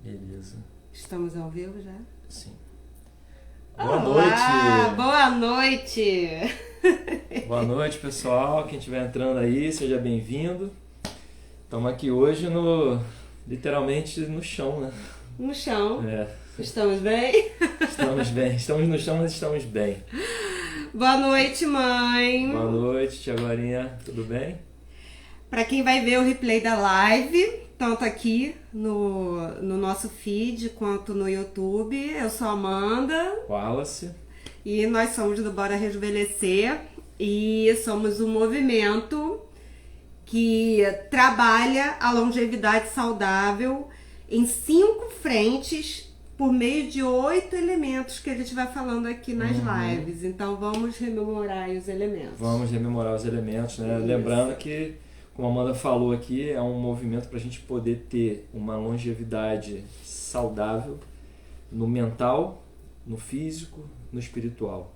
Beleza. Estamos ao vivo já? Sim. Olá, noite! Boa noite! Boa noite, pessoal. Quem estiver entrando aí, seja bem-vindo. Estamos aqui hoje literalmente no chão, né? No chão. É. Estamos bem? Estamos bem. Estamos no chão, mas estamos bem. Boa noite, mãe! Boa noite, tia Glorinha. Tudo bem? Para quem vai ver o replay da live, tanto aqui no nosso feed quanto no YouTube, eu sou a Amanda. Wallace. E nós somos do Bora Rejuvenescer e somos um movimento que trabalha a longevidade saudável em 5 frentes por meio de 8 elementos que a gente vai falando aqui nas lives. Então vamos rememorar aí os elementos. Vamos rememorar os elementos, né? Isso. Lembrando que, como a Amanda falou aqui, é um movimento para a gente poder ter uma longevidade saudável no mental, no físico, no espiritual.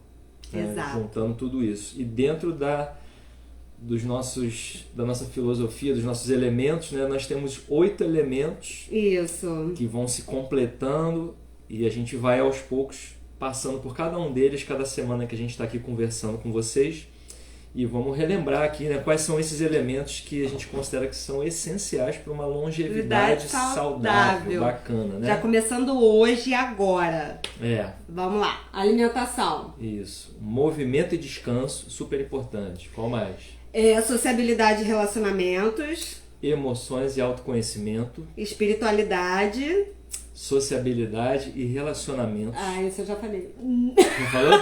Exato. Juntando tudo isso. E dentro da nossa filosofia, dos nossos elementos, né, nós temos 8 elementos Isso. que vão se completando e a gente vai aos poucos passando por cada um deles cada semana que a gente está aqui conversando com vocês. E vamos relembrar aqui, né, quais são esses elementos que a gente considera que são essenciais para uma longevidade saudável, bacana, né? Já começando hoje e agora. É. Vamos lá. Alimentação. Isso. Movimento e descanso, super importante. Qual mais? Sociabilidade e relacionamentos. Emoções e autoconhecimento. Espiritualidade. Sociabilidade e relacionamentos. Ah, isso eu já falei. Não falou?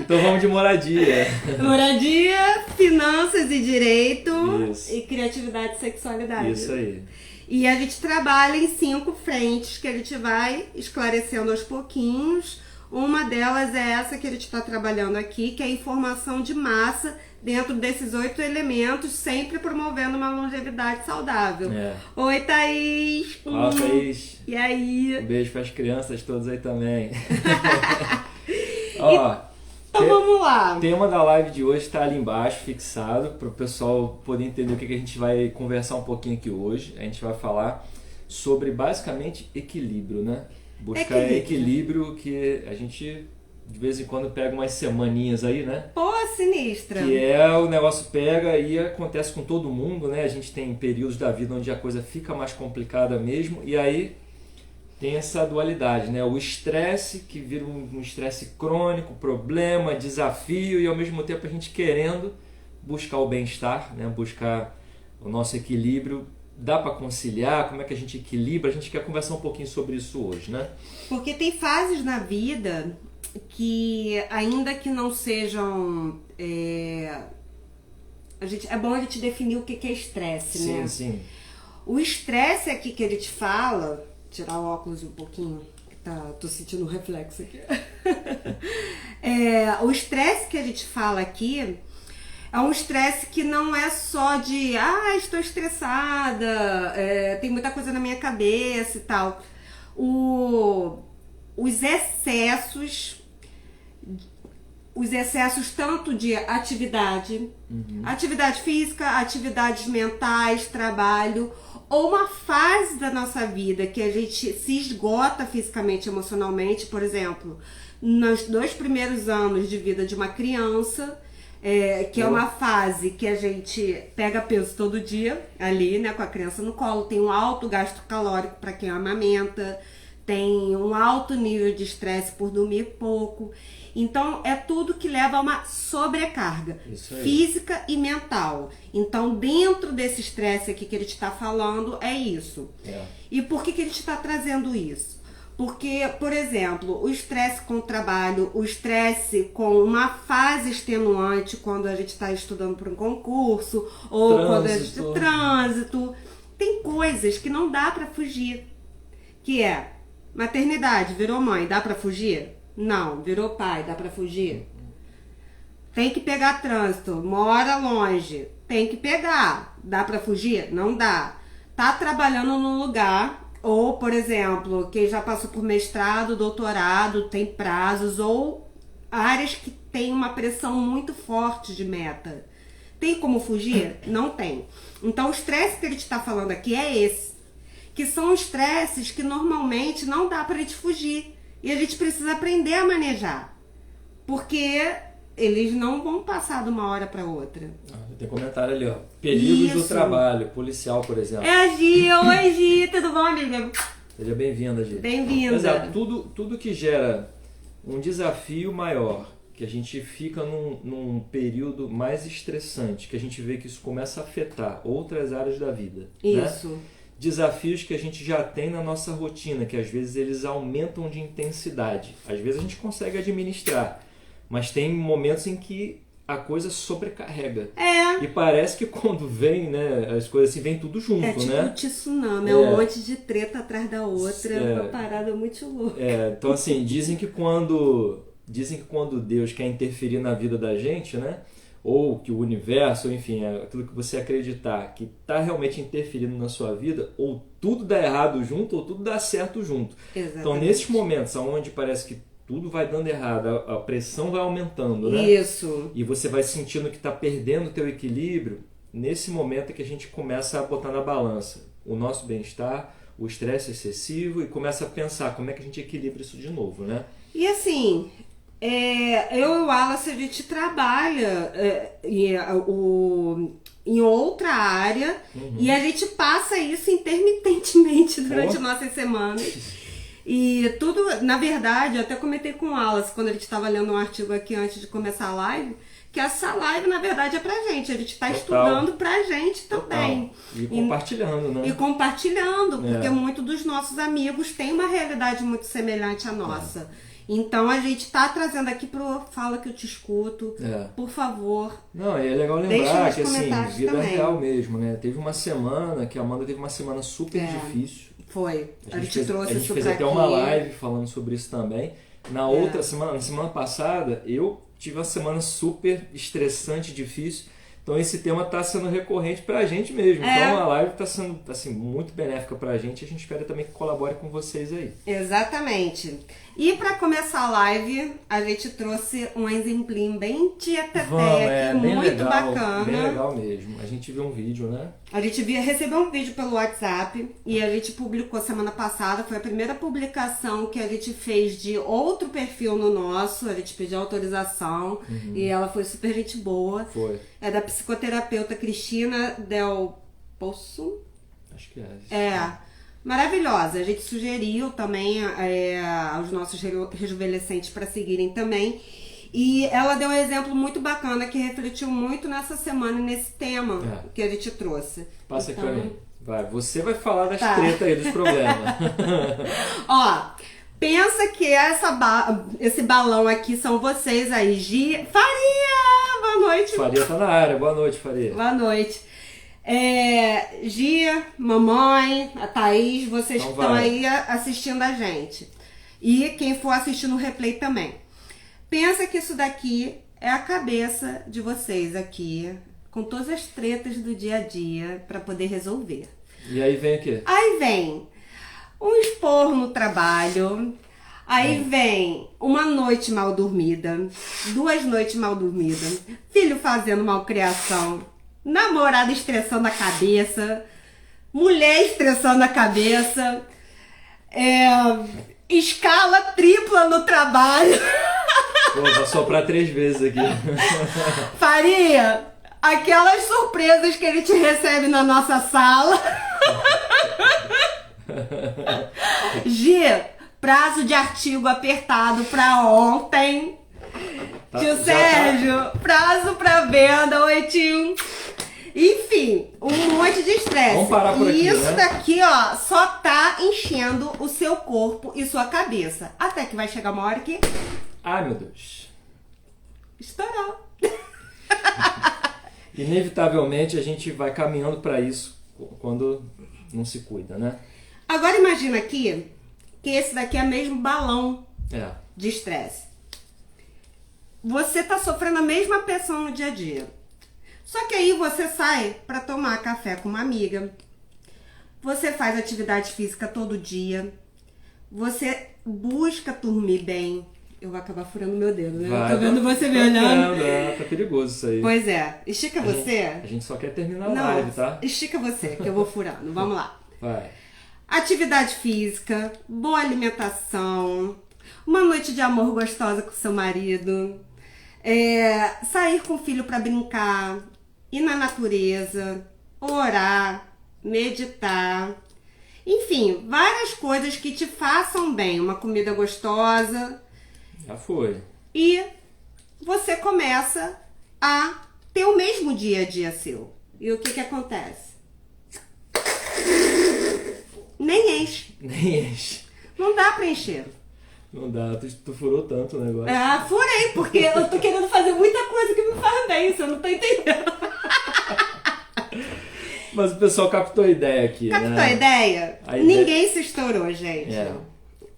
Então vamos de moradia. Moradia, finanças e direito. Isso. E criatividade e sexualidade. Isso aí. E a gente trabalha em 5 frentes que a gente vai esclarecendo aos pouquinhos. Uma delas é essa que a gente está trabalhando aqui, que é a informação de massa dentro desses 8 elementos, sempre promovendo uma longevidade saudável. É. Oi, Thaís! Olá, Thaís. E aí? Um beijo para as crianças todas aí também. Ó, Então vamos lá. o tema da live de hoje está ali embaixo, fixado, para o pessoal poder entender o que a gente vai conversar um pouquinho aqui hoje. A gente vai falar sobre, basicamente, equilíbrio, né? Buscar equilíbrio, que a gente, de vez em quando, pega umas semaninhas aí, né? Pô, sinistra. Que o negócio pega e acontece com todo mundo, né? A gente tem períodos da vida onde a coisa fica mais complicada mesmo, e aí tem essa dualidade, né? O estresse, que vira um estresse crônico, problema, desafio, e ao mesmo tempo a gente querendo buscar o bem-estar, né? Buscar o nosso equilíbrio. Dá para conciliar? Como é que a gente equilibra? A gente quer conversar um pouquinho sobre isso hoje, né? Porque tem fases na vida que, ainda que não sejam... é bom a gente definir o que é estresse, né? Sim, sim. O estresse aqui que ele te fala... Tirar o óculos um pouquinho, que tô sentindo um reflexo aqui. O estresse que a gente fala aqui é um estresse que não é só de estou estressada, tem muita coisa na minha cabeça e tal. Os excessos tanto de atividade, atividade física, atividades mentais, trabalho, ou uma fase da nossa vida que a gente se esgota fisicamente, emocionalmente. Por exemplo, nos 2 primeiros anos de vida de uma criança, que é uma fase que a gente pega peso todo dia ali, né, com a criança no colo, tem um alto gasto calórico para quem amamenta, tem um alto nível de estresse por dormir pouco. Então, é tudo que leva a uma sobrecarga física e mental. Então, dentro desse estresse aqui que ele está falando, é isso. E por que a gente está trazendo isso? Porque, por exemplo, o estresse com o trabalho, o estresse com uma fase extenuante quando a gente está estudando para um concurso, ou quando a gente trânsito, tem coisas que não dá para fugir. Que é maternidade, virou mãe, dá para fugir? Não. Virou pai, dá pra fugir? Tem que pegar trânsito, mora longe, tem que pegar, dá pra fugir? Não dá. Tá trabalhando num lugar, ou, por exemplo, quem já passou por mestrado, doutorado, tem prazos, ou áreas que tem uma pressão muito forte de meta. Tem como fugir? Não tem. Então o estresse que a gente tá falando aqui é esse. que são estresses que normalmente não dá pra gente fugir. E a gente precisa aprender a manejar. Porque eles não vão passar de uma hora para outra. Tem comentário ali, ó. Perigos do trabalho, policial, por exemplo. É a Gia. Oi, Gia. Tudo bom, amiga? Seja bem-vinda, Gia. Bem-vinda. Exato. Tudo que gera um desafio maior, que a gente fica num período mais estressante, que a gente vê que isso começa a afetar outras áreas da vida. Isso. Né? Desafios que a gente já tem na nossa rotina, que às vezes eles aumentam de intensidade. Às vezes a gente consegue administrar, mas tem momentos em que a coisa sobrecarrega. E parece que quando vem, né, as coisas assim, vem tudo junto, tipo né? um tsunami, é um monte de treta atrás da outra, uma parada muito louca. Então assim, dizem que quando Deus quer interferir na vida da gente, né? Ou que o universo, enfim, aquilo que você acreditar que está realmente interferindo na sua vida, ou tudo dá errado junto, ou tudo dá certo junto. Exatamente. Então, nesses momentos onde parece que tudo vai dando errado, a pressão vai aumentando, né? Isso. E você vai sentindo que está perdendo o teu equilíbrio, nesse momento é que a gente começa a botar na balança o nosso bem-estar, o estresse excessivo, e começa a pensar como é que a gente equilibra isso de novo, né? E assim... eu e o Wallace, a gente trabalha em outra área e a gente passa isso intermitentemente durante nossas semanas. E tudo, na verdade, eu até comentei com o Wallace, quando a gente estava lendo um artigo aqui antes de começar a live, que essa live, na verdade, é pra gente. A gente está estudando pra gente também. E compartilhando, né? E compartilhando, porque muitos dos nossos amigos têm uma realidade muito semelhante à nossa. Então a gente tá trazendo aqui pro Fala Que Eu Te Escuto, por favor. Não, e é legal lembrar que assim, vida real mesmo, né? Teve uma semana que a Amanda teve uma semana super difícil. Foi. A gente trouxe a gente isso fez pra até aqui. uma live falando sobre isso também. Na outra semana, na semana passada, eu tive uma semana super estressante, difícil. Então esse tema está sendo recorrente pra gente mesmo. Então a live está sendo assim, muito benéfica pra gente. A gente espera também que colabore com vocês aí. Exatamente. E para começar a live, a gente trouxe um exemplinho bem tieteté, muito bacana. Bem legal mesmo. A gente viu um vídeo, né? A gente recebeu um vídeo pelo WhatsApp e a gente publicou semana passada. Foi a primeira publicação que a gente fez de outro perfil no nosso. A gente pediu autorização e ela foi super gente boa. Foi. É da psicoterapeuta Cristina Del Poço. Acho que é. Maravilhosa. A gente sugeriu também aos nossos rejuvenescentes para seguirem também. E ela deu um exemplo muito bacana que refletiu muito nessa semana nesse tema que a gente trouxe. Passa aqui pra mim. Vai, você vai falar das tretas aí, dos problemas. Ó, pensa que esse balão aqui são vocês aí. Faria! Boa noite. Faria tá na área. Boa noite, Faria. Boa noite. Gia, mamãe, a Thaís, vocês que estão aí assistindo a gente. E quem for assistir no replay também. Pensa que isso daqui é a cabeça de vocês aqui, com todas as tretas do dia a dia para poder resolver. E aí vem o quê? Aí vem um esporro no trabalho, aí vem uma noite mal dormida, 2 noites mal dormidas, filho fazendo malcriação, namorado estressando a cabeça, mulher estressando a cabeça, escala tripla no trabalho. Pô, vou soprar 3 vezes aqui. Faria aquelas surpresas que a gente recebe na nossa sala. Prazo de artigo apertado pra ontem. Tio Sérgio, prazo pra venda, 8. Enfim, um monte de estresse. Vamos parar por aqui, isso né? daqui, ó, só tá enchendo o seu corpo e sua cabeça. Até que vai chegar uma hora que... Ai, meu Deus. Estourou. Inevitavelmente a gente vai caminhando para isso quando não se cuida, né? Agora imagina aqui que esse daqui é mesmo balão de estresse. Você tá sofrendo a mesma pressão no dia a dia. Só que aí você sai para tomar café com uma amiga. Você faz atividade física todo dia. Você busca dormir bem. Eu vou acabar furando meu dedo, né? Eu tô vendo você me olhando. Tá perigoso isso aí. Pois é. Estica você. A gente só quer terminar a live, tá? Estica você, que eu vou furando. Vamos lá. Vai. atividade física, boa alimentação, uma noite de amor gostosa com seu marido, sair com o filho para brincar, ir na natureza, orar, meditar, enfim, várias coisas que te façam bem, uma comida gostosa. Já foi. E você começa a ter o mesmo dia a dia seu. E o que acontece? Nem enche. Nem enche. Não dá pra encher. Não dá, tu furou tanto o negócio. Ah, furei, porque eu tô querendo fazer muita coisa que me faz bem, você não tá entendendo. Mas o pessoal captou a ideia aqui, Captou né? a ideia? Ninguém se estourou, gente.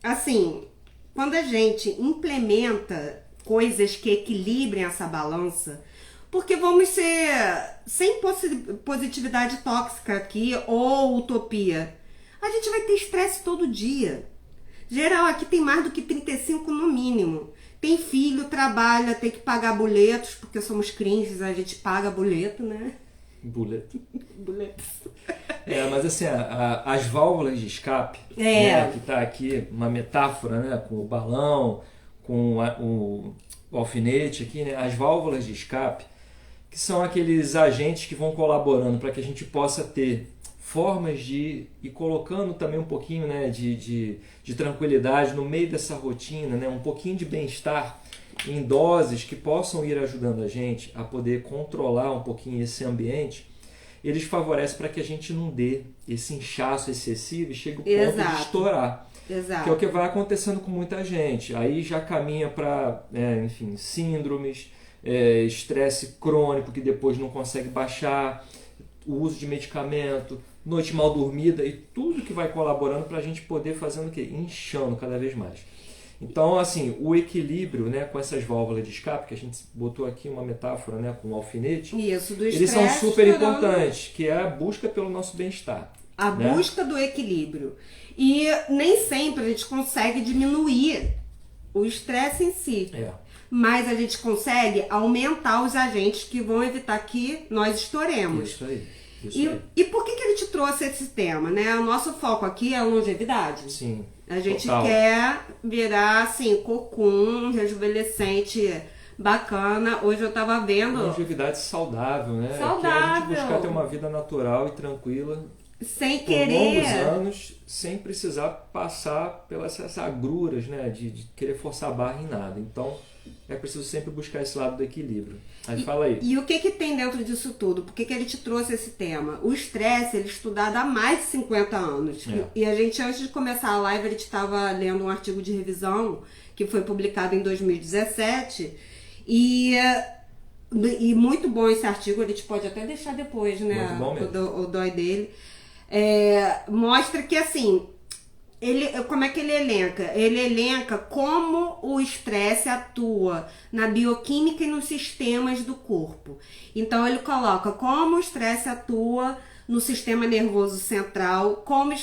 Assim, quando a gente implementa coisas que equilibrem essa balança, porque vamos ser sem positividade tóxica aqui ou utopia, a gente vai ter estresse todo dia. Geral, aqui tem mais do que 35 no mínimo. Tem filho, trabalha, tem que pagar boletos, porque somos cringes, a gente paga boleto, né? Boleto. Boletos. Mas assim, as válvulas de escape, né, que tá aqui, uma metáfora, né, com o balão, com o alfinete aqui, né, as válvulas de escape, que são aqueles agentes que vão colaborando para que a gente possa ter formas de ir colocando também um pouquinho, né, de tranquilidade no meio dessa rotina, né, um pouquinho de bem-estar em doses que possam ir ajudando a gente a poder controlar um pouquinho esse ambiente. Eles favorecem para que a gente não dê esse inchaço excessivo e chegue ao ponto de estourar. Exato. Que é o que vai acontecendo com muita gente. Aí já caminha para, enfim, síndromes, estresse crônico que depois não consegue baixar, o uso de medicamento, noite mal dormida e tudo que vai colaborando para a gente poder fazendo o quê? Inchando cada vez mais. Então, assim, o equilíbrio, né, com essas válvulas de escape, que a gente botou aqui uma metáfora, né, com o alfinete, isso, do eles são super importantes, que é a busca pelo nosso bem-estar. A busca do equilíbrio. E nem sempre a gente consegue diminuir o estresse em si. Mas a gente consegue aumentar os agentes que vão evitar que nós estouremos. Isso aí. E por que a gente trouxe esse tema, né? O nosso foco aqui é a longevidade. Sim. A gente quer virar, assim, cocum, rejuvenescente, bacana. Hoje eu tava vendo... Longevidade saudável, né? Saudável. Que a gente buscar ter uma vida natural e tranquila. Sem por querer... longos anos, sem precisar passar pelas agruras, né? De querer forçar a barra em nada. Então, é preciso sempre buscar esse lado do equilíbrio. Aí fala aí. E o que tem dentro disso tudo? Por que a gente trouxe esse tema? O estresse, ele é estudado há mais de 50 anos. E a gente, antes de começar a live, a gente estava lendo um artigo de revisão que foi publicado em 2017. E muito bom esse artigo, a gente pode até deixar depois, né? Muito bom mesmo. O dói dele. Mostra que, assim... como é que ele elenca? Ele elenca como o estresse atua na bioquímica e nos sistemas do corpo. Então ele coloca como o estresse atua no sistema nervoso central, como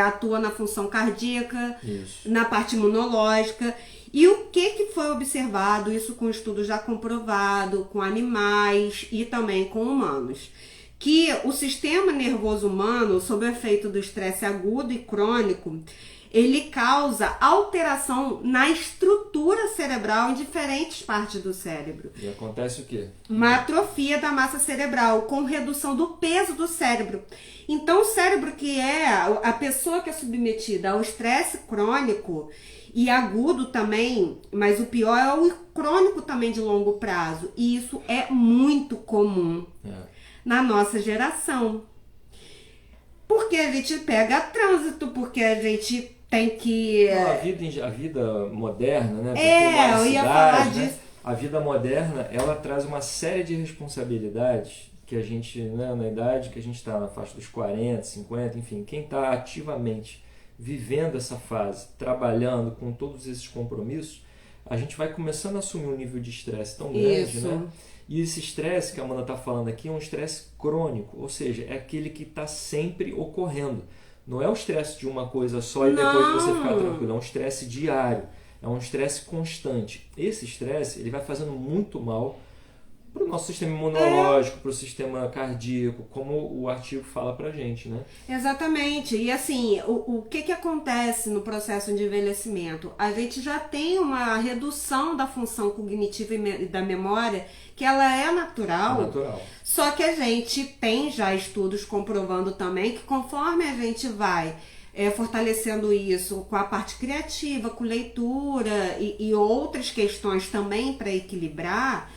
atua na função cardíaca, na parte imunológica. E o que foi observado, isso com estudo já comprovado, com animais e também com humanos. Que o sistema nervoso humano, sob o efeito do estresse agudo e crônico, ele causa alteração na estrutura cerebral em diferentes partes do cérebro. E acontece o quê? Uma atrofia da massa cerebral, com redução do peso do cérebro. Então, o cérebro que é a pessoa que é submetida ao estresse crônico e agudo também, mas o pior é o crônico também de longo prazo. E isso é muito comum na nossa geração. Porque a gente pega trânsito, porque a gente tem que... A vida moderna, né? Eu ia falar disso. Né? A vida moderna, ela traz uma série de responsabilidades que a gente, né, na idade que a gente está na faixa dos 40, 50, enfim, quem está ativamente vivendo essa fase, trabalhando com todos esses compromissos, a gente vai começando a assumir um nível de estresse tão grande, né? E esse estresse que a Amanda está falando aqui é um estresse crônico, ou seja, é aquele que está sempre ocorrendo. Não é o estresse de uma coisa só e depois você ficar tranquilo, é um estresse diário, é um estresse constante. Esse estresse ele vai fazendo muito mal para o nosso sistema imunológico, para o sistema cardíaco, como o artigo fala pra gente, né? Exatamente. E assim, o que acontece no processo de envelhecimento? A gente já tem uma redução da função cognitiva e da memória, que ela é natural. É natural. Só que a gente tem já estudos comprovando também que conforme a gente vai fortalecendo isso com a parte criativa, com leitura e outras questões também para equilibrar,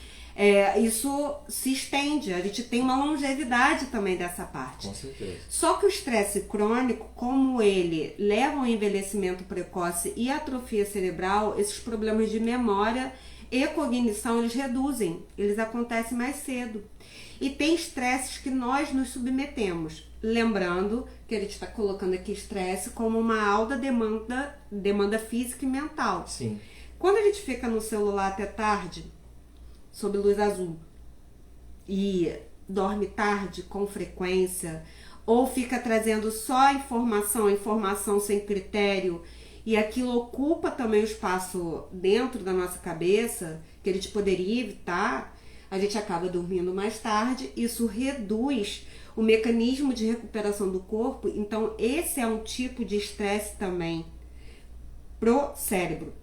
isso se estende, a gente tem uma longevidade também dessa parte. Com certeza. Só que o estresse crônico, como ele leva ao envelhecimento precoce e atrofia cerebral, esses problemas de memória e cognição, eles reduzem, eles acontecem mais cedo. E tem estresses que nós nos submetemos. Lembrando que a gente está colocando aqui estresse como uma alta demanda física e mental. Sim. Quando a gente fica no celular até tarde, sob luz azul, e dorme tarde com frequência, ou fica trazendo só informação sem critério, e aquilo ocupa também o espaço dentro da nossa cabeça, que a gente poderia evitar, a gente acaba dormindo mais tarde, isso reduz o mecanismo de recuperação do corpo. Então esse é um tipo de estresse também pro cérebro.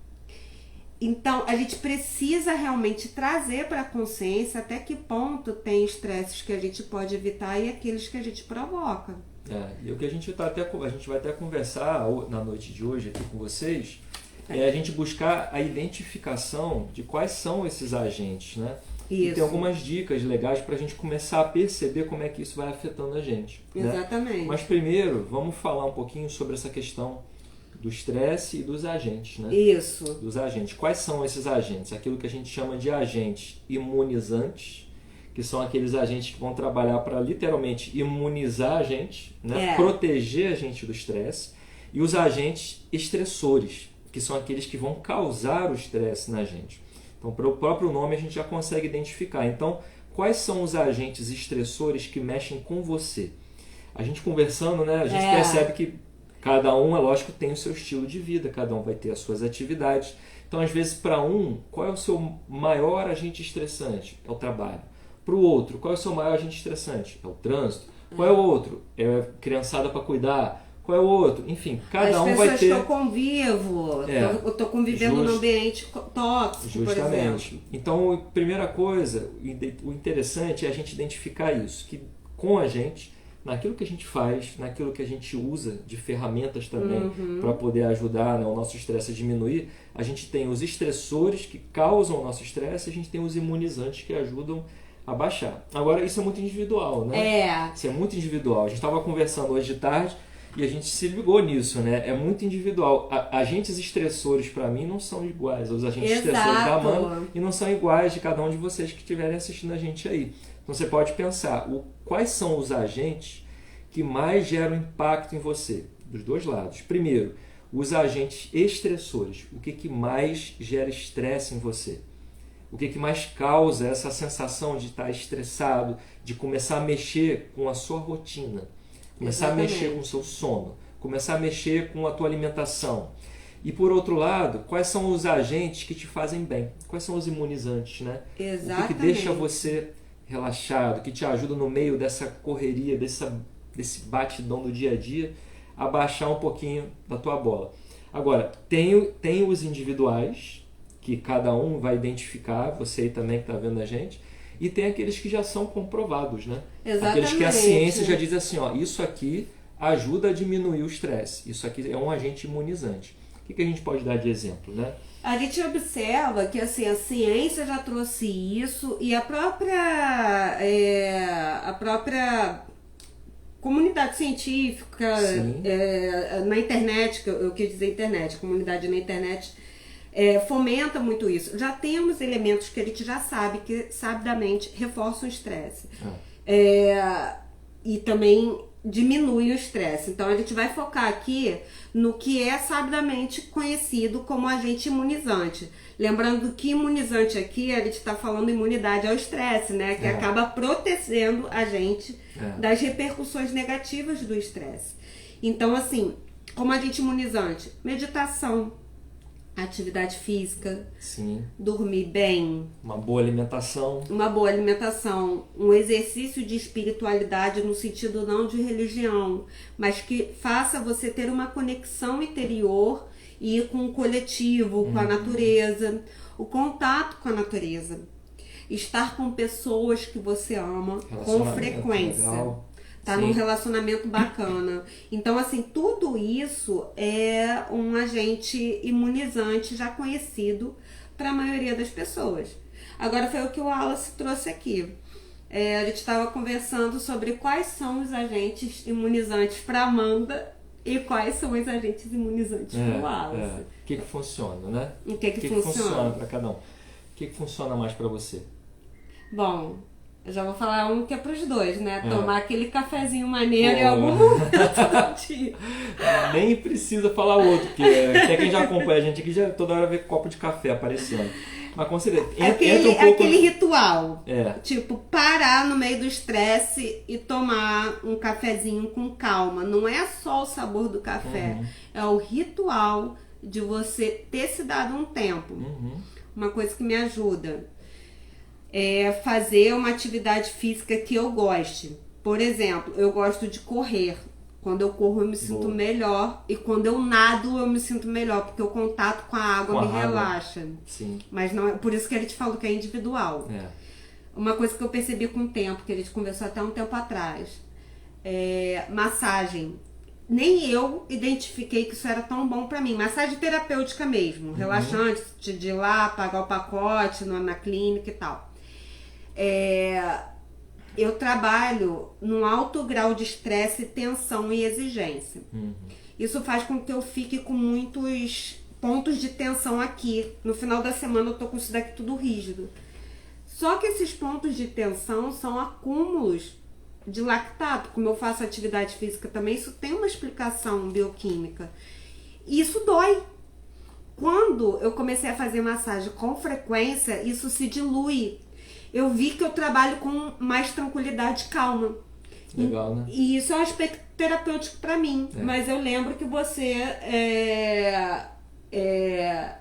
Então, a gente precisa realmente trazer para a consciência até que ponto tem estresses que a gente pode evitar e aqueles que a gente provoca. E o que a gente vai até conversar na noite de hoje aqui com vocês, é a gente buscar a identificação de quais são esses agentes, né? Isso. E tem algumas dicas legais para a gente começar a perceber como é que isso vai afetando a gente. Exatamente. Né? Mas primeiro, vamos falar um pouquinho sobre essa questão do estresse e dos agentes, né? Isso. Dos agentes. Quais são esses agentes? Aquilo que a gente chama de agentes imunizantes, que são aqueles agentes que vão trabalhar para literalmente imunizar a gente, né? Proteger a gente do estresse. E os agentes estressores, que são aqueles que vão causar o estresse na gente. Então, pelo próprio nome a gente já consegue identificar. Então, quais são os agentes estressores que mexem com você? A gente conversando, né? A gente percebe que cada um, é lógico, tem o seu estilo de vida, cada um vai ter as suas atividades. Então, às vezes, para um, qual é o seu maior agente estressante? É o trabalho. Para o outro, qual é o seu maior agente estressante? É o trânsito. Qual é o outro? É a criançada para cuidar. Qual é o outro? Enfim, cada um vai ter... As pessoas que eu convivo, eu estou convivendo num ambiente tóxico, por exemplo. Então, primeira coisa, o interessante é a gente identificar isso, que com a gente, naquilo que a gente faz, naquilo que a gente usa de ferramentas também para poder ajudar, né, o nosso estresse a diminuir, a gente tem os estressores que causam o nosso estresse, a gente tem os imunizantes que ajudam a baixar. Agora, isso é muito individual, né? Isso é muito individual. A gente estava conversando hoje de tarde e a gente se ligou nisso, né? É muito individual. Agentes estressores, para mim, não são iguais aos agentes estressores da Amanda e não são iguais de cada um de vocês que estiverem assistindo a gente aí. Então, você pode pensar, quais são os agentes que mais geram impacto em você? Dos dois lados. Primeiro, os agentes estressores. O que mais gera estresse em você? O que mais causa essa sensação de estar estressado, de começar a mexer com a sua rotina, começar a mexer com o seu sono, começar a mexer com a tua alimentação. E por outro lado, quais são os agentes que te fazem bem? Quais são os imunizantes, né? Exatamente. O que deixa você relaxado, que te ajuda no meio dessa correria, desse batidão do dia a dia, a baixar um pouquinho da tua bola. Agora, tem os individuais, que cada um vai identificar, você aí também que está vendo a gente, e tem aqueles que já são comprovados, né? Exatamente. Aqueles que a ciência já diz assim, ó, isso aqui ajuda a diminuir o estresse, isso aqui é um agente imunizante. O que a gente pode dar de exemplo, né? A gente observa que assim, a ciência já trouxe isso e a própria comunidade científica na internet, eu quis dizer internet, comunidade na internet, fomenta muito isso. Já temos elementos que a gente já sabe que sabidamente reforçam o estresse. E também diminui o estresse. Então a gente vai focar aqui no que é sabidamente conhecido como agente imunizante. Lembrando que imunizante aqui, a gente está falando imunidade ao estresse, né? Que acaba protegendo a gente das repercussões negativas do estresse. Então, assim, como agente imunizante, meditação, atividade física, Sim. dormir bem, Uma boa alimentação. uma boa alimentação, um exercício de espiritualidade no sentido não de religião, mas que faça você ter uma conexão interior e ir com o coletivo, com a natureza, o contato com a natureza. Estar com pessoas que você ama com frequência. Legal. Tá num relacionamento bacana. Então, assim, tudo isso é um agente imunizante já conhecido para a maioria das pessoas. Agora foi o que o Wallace trouxe aqui. A gente estava conversando sobre quais são os agentes imunizantes para Amanda e quais são os agentes imunizantes para o Wallace. O que funciona, né? O que funciona para cada um? O que funciona mais para você? Bom, eu já vou falar um que é pros dois, né? Tomar aquele cafezinho maneiro em algum momento do dia. Nem precisa falar outro, porque até quem já acompanha a gente aqui já toda hora vê copo de café aparecendo. Mas com certeza, entra um pouco... aquele ritual. É. Tipo, parar no meio do estresse e tomar um cafezinho com calma. Não é só o sabor do café. É o ritual de você ter se dado um tempo. Uma coisa que me ajuda é fazer uma atividade física que eu goste. Por exemplo, eu gosto de correr. Quando eu corro eu me sinto melhor. E quando eu nado eu me sinto melhor. Porque o contato com a água me relaxa. Sim. Mas não é por isso que ele te falou que é individual. Uma coisa que eu percebi com o tempo, que a gente conversou até um tempo atrás. Massagem. Nem eu identifiquei que isso era tão bom pra mim. Massagem terapêutica mesmo. Relaxante, de ir lá, pagar o pacote na clínica e tal. Eu trabalho num alto grau de estresse, tensão e exigência. Isso faz com que eu fique com muitos pontos de tensão aqui. No final da semana eu tô com isso daqui tudo rígido. Só que esses pontos de tensão são acúmulos de lactato. Como eu faço atividade física também, isso tem uma explicação bioquímica. E isso dói. Quando eu comecei a fazer massagem com frequência, isso se dilui. Eu vi que eu trabalho com mais tranquilidade e calma. Legal, né? E isso é um aspecto terapêutico pra mim. Mas eu lembro que você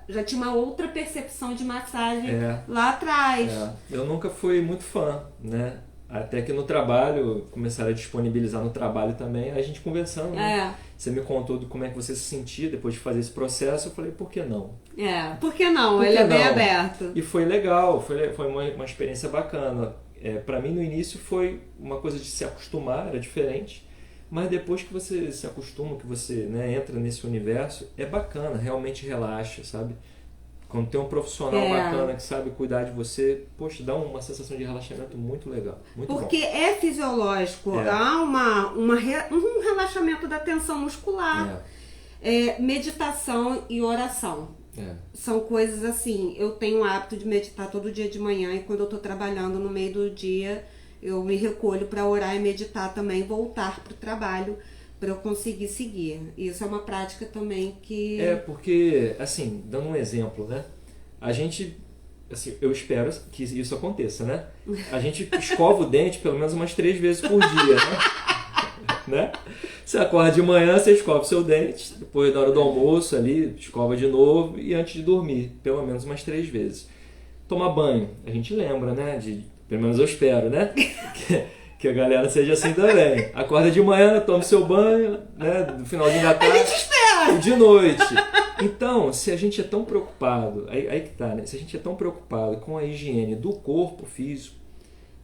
já tinha uma outra percepção de massagem lá atrás. Eu nunca fui muito fã, né? Até que no trabalho, começaram a disponibilizar no trabalho também, a gente conversando, né? Você me contou de como é que você se sentia depois de fazer esse processo, eu falei, por que não? Por que não? Ele é bem aberto. E foi legal, foi uma experiência bacana. Pra mim no início foi uma coisa de se acostumar, era diferente, mas depois que você se acostuma, que você, né, entra nesse universo, é bacana, realmente relaxa, sabe? Quando tem um profissional bacana que sabe cuidar de você, poxa, dá uma sensação de relaxamento muito legal. Muito Porque bom. é fisiológico. Há um relaxamento da tensão muscular. Meditação e oração. São coisas assim, eu tenho o hábito de meditar todo dia de manhã e quando eu tô trabalhando no meio do dia, eu me recolho para orar e meditar também, voltar pro trabalho para eu conseguir seguir. Isso é uma prática também que... porque, assim, dando um exemplo, né? A gente, assim, eu espero que isso aconteça, né? A gente escova o dente pelo menos umas 3 vezes por dia, né? Você acorda de manhã, você escova o seu dente, depois da hora do almoço ali, escova de novo e antes de dormir, pelo menos umas 3 vezes. Tomar banho, a gente lembra, né? Pelo menos eu espero, né? Que a galera seja assim também. Acorda de manhã, toma seu banho, né? No finalzinho da tarde. A gente espera! E de noite. Então, se a gente é tão preocupado, aí que tá, né? Se a gente é tão preocupado com a higiene do corpo físico,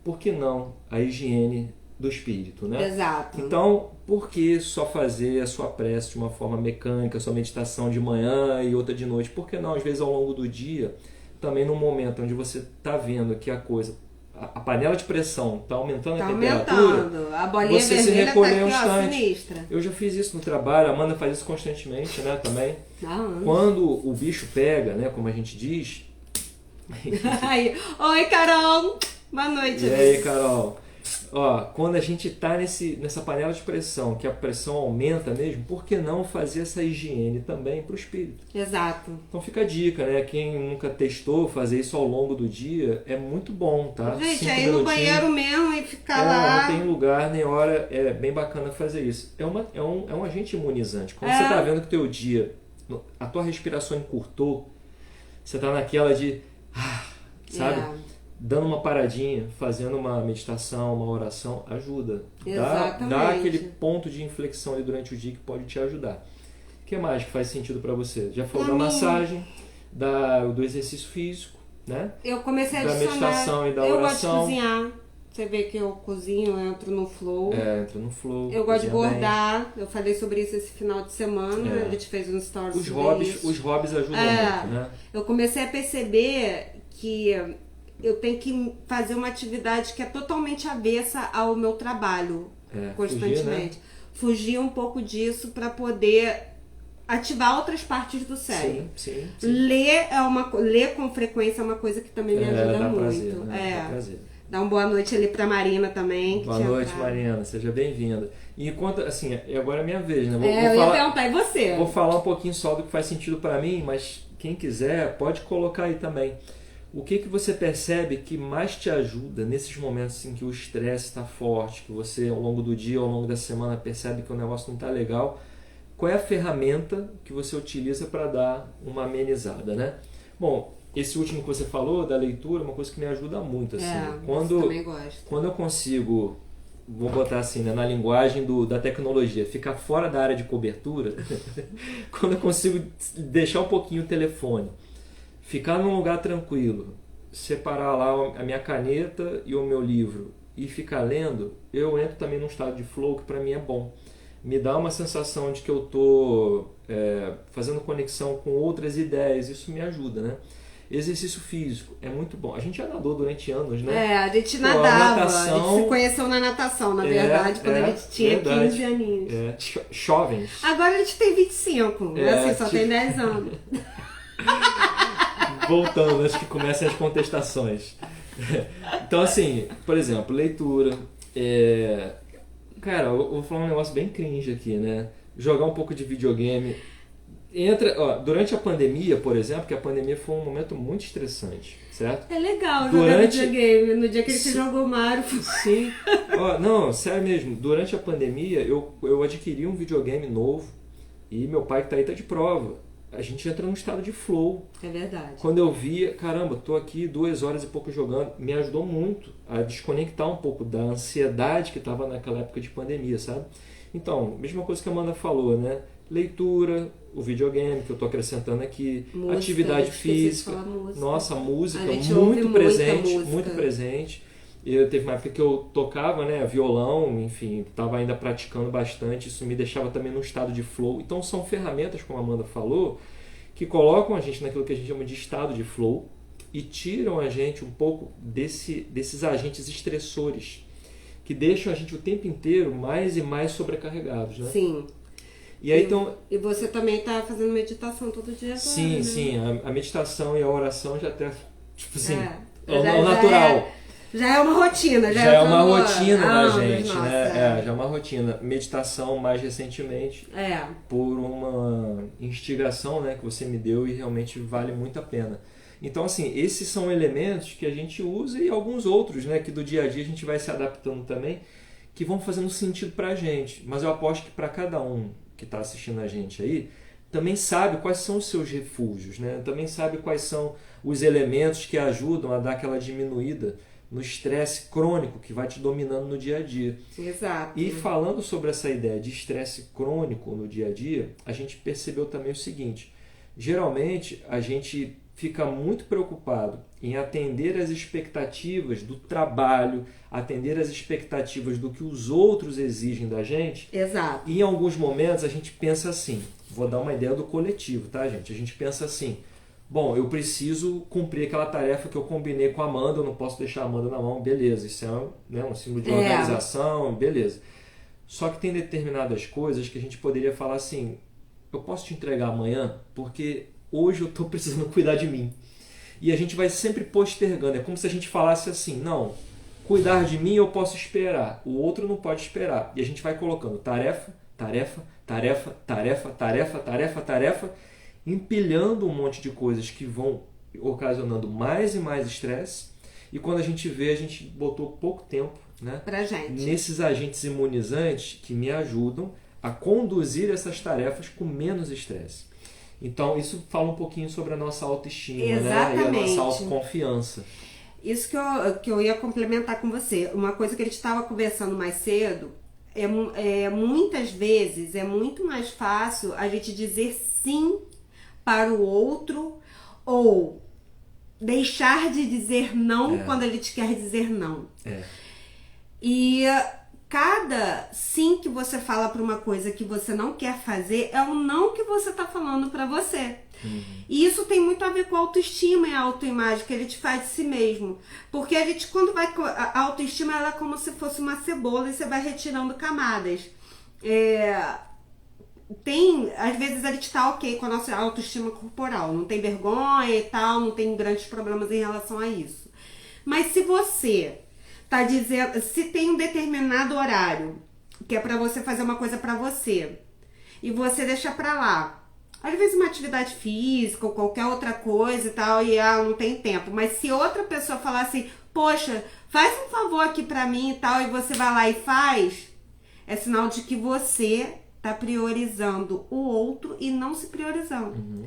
por que não a higiene do espírito, né? Exato. Então, por que só fazer a sua prece de uma forma mecânica, a sua meditação de manhã e outra de noite? Por que não, às vezes, ao longo do dia, também num momento onde você tá vendo que a coisa... A panela de pressão está aumentando a temperatura, a bolinha você se vermelha recolher tá um aqui, instante. sinistra. Eu já fiz isso no trabalho, a Amanda faz isso constantemente, né, também. Quando o bicho pega, né, como a gente diz... Oi, Carol! Boa noite. E aí, Carol? Ó, quando a gente tá nessa panela de pressão, que a pressão aumenta mesmo, por que não fazer essa higiene também para o espírito? Exato. Então fica a dica, né? Quem nunca testou fazer isso ao longo do dia, é muito bom, tá? Gente, aí no banheiro mesmo e ficar lá... Não tem lugar nem hora, é bem bacana fazer isso. É um agente imunizante. Quando você tá vendo que o teu dia a tua respiração encurtou, você tá naquela de, sabe? Dando uma paradinha, fazendo uma meditação, uma oração, ajuda. Dá aquele ponto de inflexão ali durante o dia que pode te ajudar. O que mais que faz sentido para você? Já falou da massagem, do exercício físico, né? Eu comecei a adicionar... Da meditação e da oração. Eu gosto de cozinhar. Você vê que eu cozinho, eu entro no flow. Entra no flow. Eu gosto de bordar. Bem. Eu falei sobre isso esse final de semana. A gente fez um stories sobre isso. Os hobbies ajudam muito, né? Eu comecei a perceber que eu tenho que fazer uma atividade que é totalmente avessa ao meu trabalho, constantemente. Fugir um pouco disso para poder ativar outras partes do cérebro. Sim. Ler com frequência é uma coisa que também me ajuda muito. Prazer, né? Dá prazer. Dá uma boa noite ali pra Marina também. Boa noite, Marina. Seja bem-vinda. E enquanto, assim, agora é minha vez, né? Eu ia perguntar, e você? Vou falar um pouquinho só do que faz sentido pra mim, mas quem quiser pode colocar aí também. O que você percebe que mais te ajuda nesses momentos em que o estresse está forte, que você ao longo do dia, ao longo da semana percebe que o negócio não está legal? Qual é a ferramenta que você utiliza para dar uma amenizada, né? Bom, esse último que você falou, da leitura, é uma coisa que me ajuda muito. Assim. Eu também gosto. Quando eu consigo, vou botar assim, né, na linguagem da tecnologia, ficar fora da área de cobertura, quando eu consigo deixar um pouquinho o telefone, ficar num lugar tranquilo, separar lá a minha caneta e o meu livro e ficar lendo, eu entro também num estado de flow que para mim é bom. Me dá uma sensação de que eu estou fazendo conexão com outras ideias, isso me ajuda, né? Exercício físico é muito bom. A gente já nadou durante anos, né? A gente nadava. A gente se conheceu na natação, na verdade, quando a gente tinha 15 aninhos. Jovens. Agora a gente tem 25, assim, só tem 10 anos. Voltando, acho que começam as contestações. Então, assim, por exemplo, leitura. Cara, eu vou falar um negócio bem cringe aqui, né? Jogar um pouco de videogame. Durante a pandemia, por exemplo, que a pandemia foi um momento muito estressante, certo? É legal jogar videogame. No dia que ele jogou Mario. Sim. Não, sério mesmo. Durante a pandemia, eu adquiri um videogame novo e meu pai que tá aí tá de prova. A gente entra num estado de flow. É verdade. Quando eu via, caramba, tô aqui 2 horas e pouco jogando, me ajudou muito a desconectar um pouco da ansiedade que estava naquela época de pandemia, sabe? Então, mesma coisa que a Amanda falou, né? Leitura, o videogame que eu tô acrescentando aqui, música, atividade física. Nossa, música muito presente, muito presente. Teve uma época que eu tocava, né, violão, enfim, estava ainda praticando bastante, isso me deixava também num estado de flow. Então são ferramentas, como a Amanda falou, que colocam a gente naquilo que a gente chama de estado de flow e tiram a gente um pouco desses agentes estressores que deixam a gente o tempo inteiro mais e mais sobrecarregados, né? Sim. E aí, então... E você também está fazendo meditação todo dia agora, Sim, né? sim. A meditação e a oração já até, tipo assim, o natural. Já é uma rotina. Já é uma rotina da gente, nossa, né? Já é uma rotina. Meditação mais recentemente, por uma instigação, né, que você me deu e realmente vale muito a pena. Então, assim, esses são elementos que a gente usa e alguns outros, né, que do dia a dia a gente vai se adaptando também, que vão fazendo sentido pra gente. Mas eu aposto que para cada um que está assistindo a gente aí, também sabe quais são os seus refúgios, né? Também sabe quais são os elementos que ajudam a dar aquela diminuída no estresse crônico que vai te dominando no dia a dia. Exato. E falando sobre essa ideia de estresse crônico no dia a dia, a gente percebeu também o seguinte: geralmente a gente fica muito preocupado em atender às expectativas do trabalho, atender às expectativas do que os outros exigem da gente. Exato. E em alguns momentos a gente pensa assim, vou dar uma ideia do coletivo, tá, gente? A gente pensa assim, bom, eu preciso cumprir aquela tarefa que eu combinei com a Amanda, eu não posso deixar a Amanda na mão, beleza, isso é um símbolo de organização, beleza. Só que tem determinadas coisas que a gente poderia falar assim, eu posso te entregar amanhã porque hoje eu estou precisando cuidar de mim. E a gente vai sempre postergando, é como se a gente falasse assim, não, cuidar de mim eu posso esperar, o outro não pode esperar. E a gente vai colocando tarefa, tarefa, tarefa, tarefa, tarefa, tarefa, tarefa, empilhando um monte de coisas que vão ocasionando mais e mais estresse. E quando a gente vê, a gente botou pouco tempo, né, pra gente, nesses agentes imunizantes que me ajudam a conduzir essas tarefas com menos estresse. Então, isso fala um pouquinho sobre a nossa autoestima, né? Exatamente. E a nossa autoconfiança. Isso que eu ia complementar com você. Uma coisa que a gente estava conversando mais cedo, muitas vezes é muito mais fácil a gente dizer sim para o outro ou deixar de dizer não quando a gente quer dizer não. E cada sim que você fala para uma coisa que você não quer fazer é um não que você está falando para você. E isso tem muito a ver com a autoestima e a autoimagem que a gente faz de si mesmo. Porque a gente, quando vai... A autoestima, ela é como se fosse uma cebola e você vai retirando camadas. Às vezes a gente tá ok com a nossa autoestima corporal. Não tem vergonha e tal, não tem grandes problemas em relação a isso. Mas se você tá dizendo... Se tem um determinado horário que é pra você fazer uma coisa pra você e você deixa pra lá, às vezes uma atividade física ou qualquer outra coisa e tal, e não tem tempo. Mas se outra pessoa falar assim, poxa, faz um favor aqui pra mim e tal, e você vai lá e faz, é sinal de que você tá priorizando o outro e não se priorizando.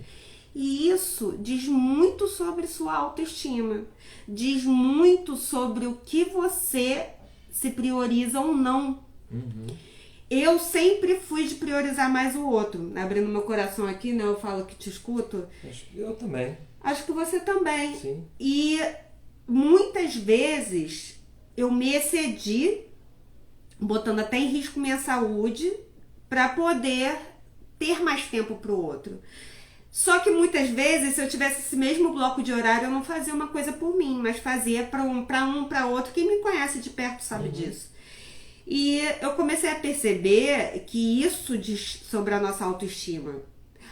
E isso diz muito sobre sua autoestima. Diz muito sobre o que você se prioriza ou não. Eu sempre fui de priorizar mais o outro. Abrindo meu coração aqui, né? Eu falo que te escuto. Acho que eu também. Acho que você também. Sim. E muitas vezes eu me excedi, botando até em risco minha saúde, para poder ter mais tempo pro outro. Só que muitas vezes, se eu tivesse esse mesmo bloco de horário, eu não fazia uma coisa por mim, mas fazia para outro. Quem me conhece de perto sabe disso. E eu comecei a perceber que isso diz sobre a nossa autoestima.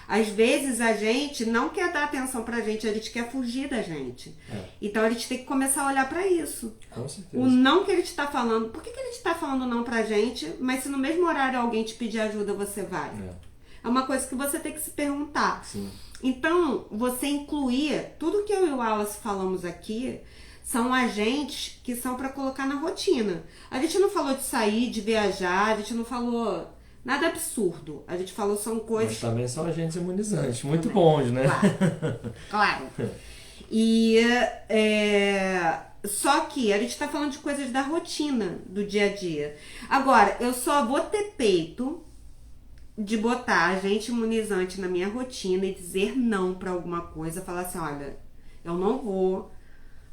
Às vezes a gente não quer dar atenção pra gente, a gente quer fugir da gente. Então a gente tem que começar a olhar pra isso. Com certeza. O não que ele está falando, por que ele está falando não pra gente, mas se no mesmo horário alguém te pedir ajuda, você vai? É uma coisa que você tem que se perguntar. Sim. Então, você incluir tudo que eu e o Wallace falamos aqui, são agentes que são para colocar na rotina. A gente não falou de sair, de viajar, a gente não falou nada absurdo. A gente falou são coisas... Mas também são agentes imunizantes, muito bons, né? Claro. E só que a gente tá falando de coisas da rotina, do dia a dia. Agora, eu só vou ter peito de botar agente imunizante na minha rotina e dizer não para alguma coisa, falar assim, olha, eu não vou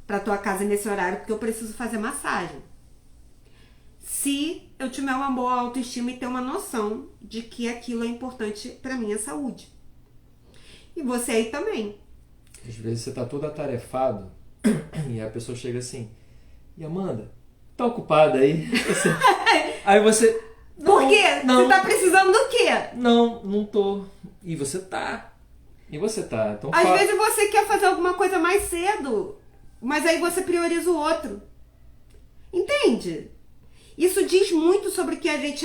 pra tua casa nesse horário porque eu preciso fazer massagem. Se eu tiver uma boa autoestima e ter uma noção de que aquilo é importante pra minha saúde. E você aí também. Às vezes você tá todo atarefado e a pessoa chega assim, e Amanda, tá ocupada aí? Aí você... Por quê? Não. Você tá precisando do quê? Não tô. E você tá. Então, às vezes você quer fazer alguma coisa mais cedo, mas aí você prioriza o outro. Entende? Isso diz muito sobre o que a gente...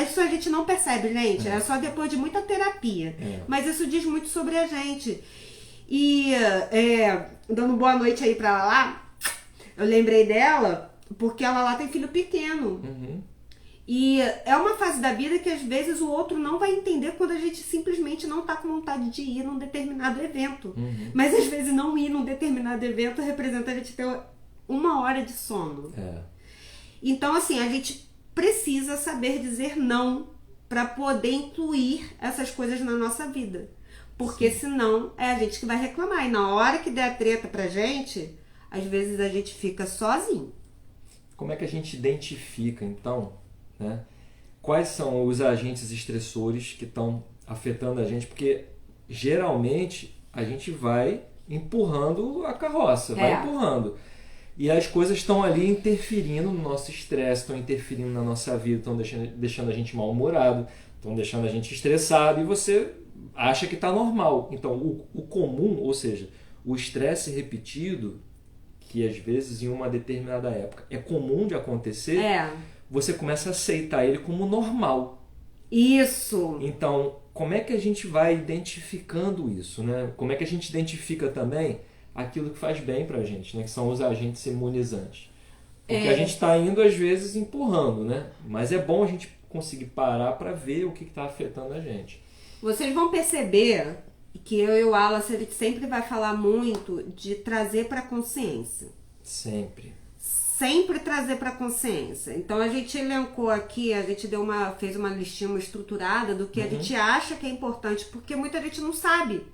Isso a gente não percebe, gente. É só depois de muita terapia. Mas isso diz muito sobre a gente. E dando boa noite aí pra Lala, eu lembrei dela porque a Lala tem filho pequeno. E é uma fase da vida que às vezes o outro não vai entender quando a gente simplesmente não tá com vontade de ir num determinado evento. Mas às vezes não ir num determinado evento representa a gente ter 1 hora de sono. Então assim, a gente precisa saber dizer não para poder incluir essas coisas na nossa vida. Porque senão é a gente que vai reclamar. E na hora que der a treta pra gente, às vezes a gente fica sozinho. Como é que a gente identifica então, né? Quais são os agentes estressores que estão afetando a gente? Porque geralmente a gente vai empurrando a carroça, vai empurrando. E as coisas estão ali interferindo no nosso estresse, estão interferindo na nossa vida, estão deixando a gente mal-humorado, estão deixando a gente estressado e você acha que está normal. Então o comum, ou seja, o estresse repetido, que às vezes em uma determinada época é comum de acontecer, você começa a aceitar ele como normal. Isso! Então, como é que a gente vai identificando isso, né? Como é que a gente identifica também aquilo que faz bem pra gente, né? Que são os agentes imunizantes. Porque a gente está indo, às vezes, empurrando, né? Mas é bom a gente conseguir parar para ver o que está afetando a gente. Vocês vão perceber que eu e o Wallace, a gente sempre vai falar muito de trazer para consciência. Sempre. Sempre trazer para consciência. Então a gente elencou aqui, a gente fez uma listinha, uma estruturada do que a gente acha que é importante, porque muita gente não sabe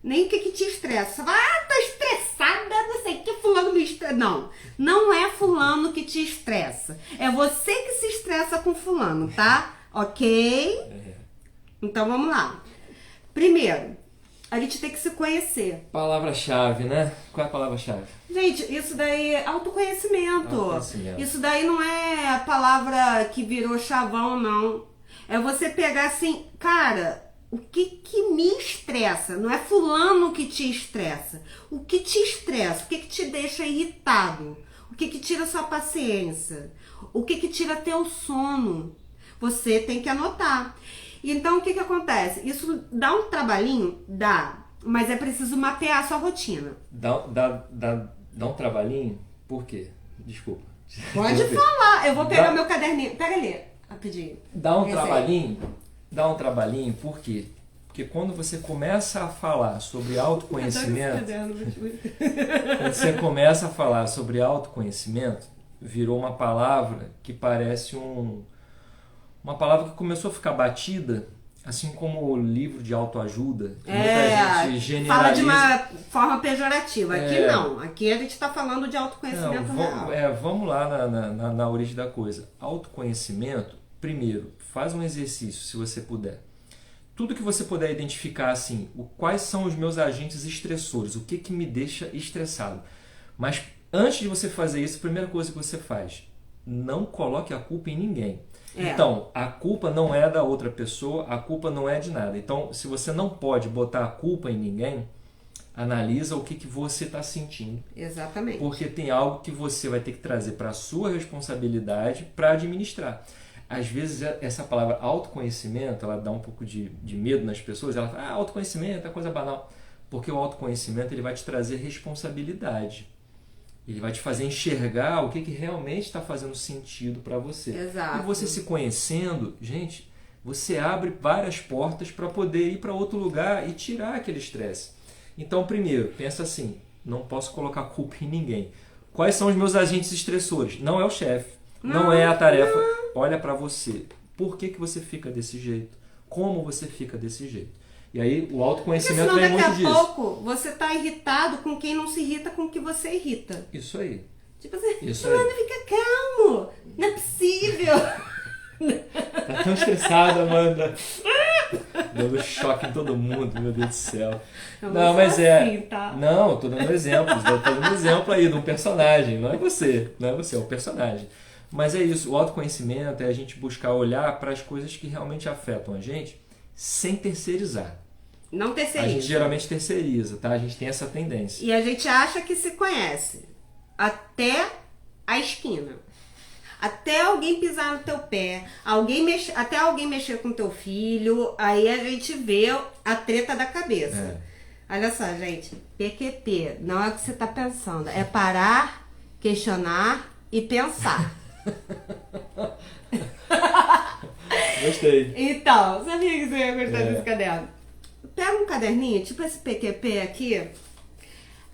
nem o que te estressa. Você fala, tô estressada, não sei o que, fulano me estressa. Não é fulano que te estressa. É você que se estressa com fulano, tá? Ok? Então vamos lá. Primeiro, a gente tem que se conhecer. Palavra-chave, né? Qual é a palavra-chave? Gente, isso daí é autoconhecimento. Autoconhecimento. Isso daí não é a palavra que virou chavão, não. É você pegar assim, cara, o que me estressa? Não é fulano que te estressa. O que te estressa? O que te deixa irritado? O que tira sua paciência? O que tira teu sono? Você tem que anotar. Então, o que acontece? Isso dá um trabalhinho? Dá. Mas é preciso mapear a sua rotina. Dá um trabalhinho? Por quê? Desculpa. Pode falar. Eu vou pegar meu caderninho. Pega ali, rapidinho. Dá um trabalhinho, por quê? Porque quando você começa a falar sobre autoconhecimento, virou uma palavra que parece uma palavra que começou a ficar batida, assim como o livro de autoajuda, que muita gente generaliza. Fala de uma forma pejorativa. Aqui não. Aqui a gente está falando de autoconhecimento real. Vamos lá na origem da coisa. Autoconhecimento, primeiro, faz um exercício, se você puder. Tudo que você puder identificar, assim, quais são os meus agentes estressores, o que me deixa estressado. Mas antes de você fazer isso, a primeira coisa que você faz, não coloque a culpa em ninguém. Então, a culpa não é da outra pessoa, a culpa não é de nada. Então, se você não pode botar a culpa em ninguém, analisa o que você está sentindo. Exatamente. Porque tem algo que você vai ter que trazer para a sua responsabilidade para administrar. Às vezes, essa palavra autoconhecimento, ela dá um pouco de medo nas pessoas. Ela fala, autoconhecimento é coisa banal. Porque o autoconhecimento ele vai te trazer responsabilidade. Ele vai te fazer enxergar o que realmente está fazendo sentido para você. Exato. E você se conhecendo, gente, você abre várias portas para poder ir para outro lugar e tirar aquele estresse. Então, primeiro, pensa assim, não posso colocar culpa em ninguém. Quais são os meus agentes estressores? Não é o chefe, não é a tarefa. Olha para você. Por que você fica desse jeito? Como você fica desse jeito? E aí o autoconhecimento vem muito disso. Daqui a pouco você tá irritado com quem não se irrita com o que você irrita. Isso aí. Tipo assim, fulano, fica calmo. Não é possível. Tá tão estressada, Amanda. Dando choque em todo mundo, meu Deus do céu. Não, mas assim, tá? Não, tô dando exemplos. Tô dando um exemplo aí de um personagem. Não é você, é o personagem. Mas é isso, o autoconhecimento é a gente buscar olhar para as coisas que realmente afetam a gente sem terceirizar. Não terceiriza. A gente geralmente terceiriza, tá? A gente tem essa tendência. E a gente acha que se conhece até a esquina. Até alguém pisar no teu pé, até alguém mexer com teu filho, aí a gente vê a treta da cabeça. Olha só, gente, PQP não é o que você tá pensando, é parar, questionar e pensar. Gostei. Então, sabia que você ia gostar desse caderno? Pega um caderninho, tipo esse PQP aqui,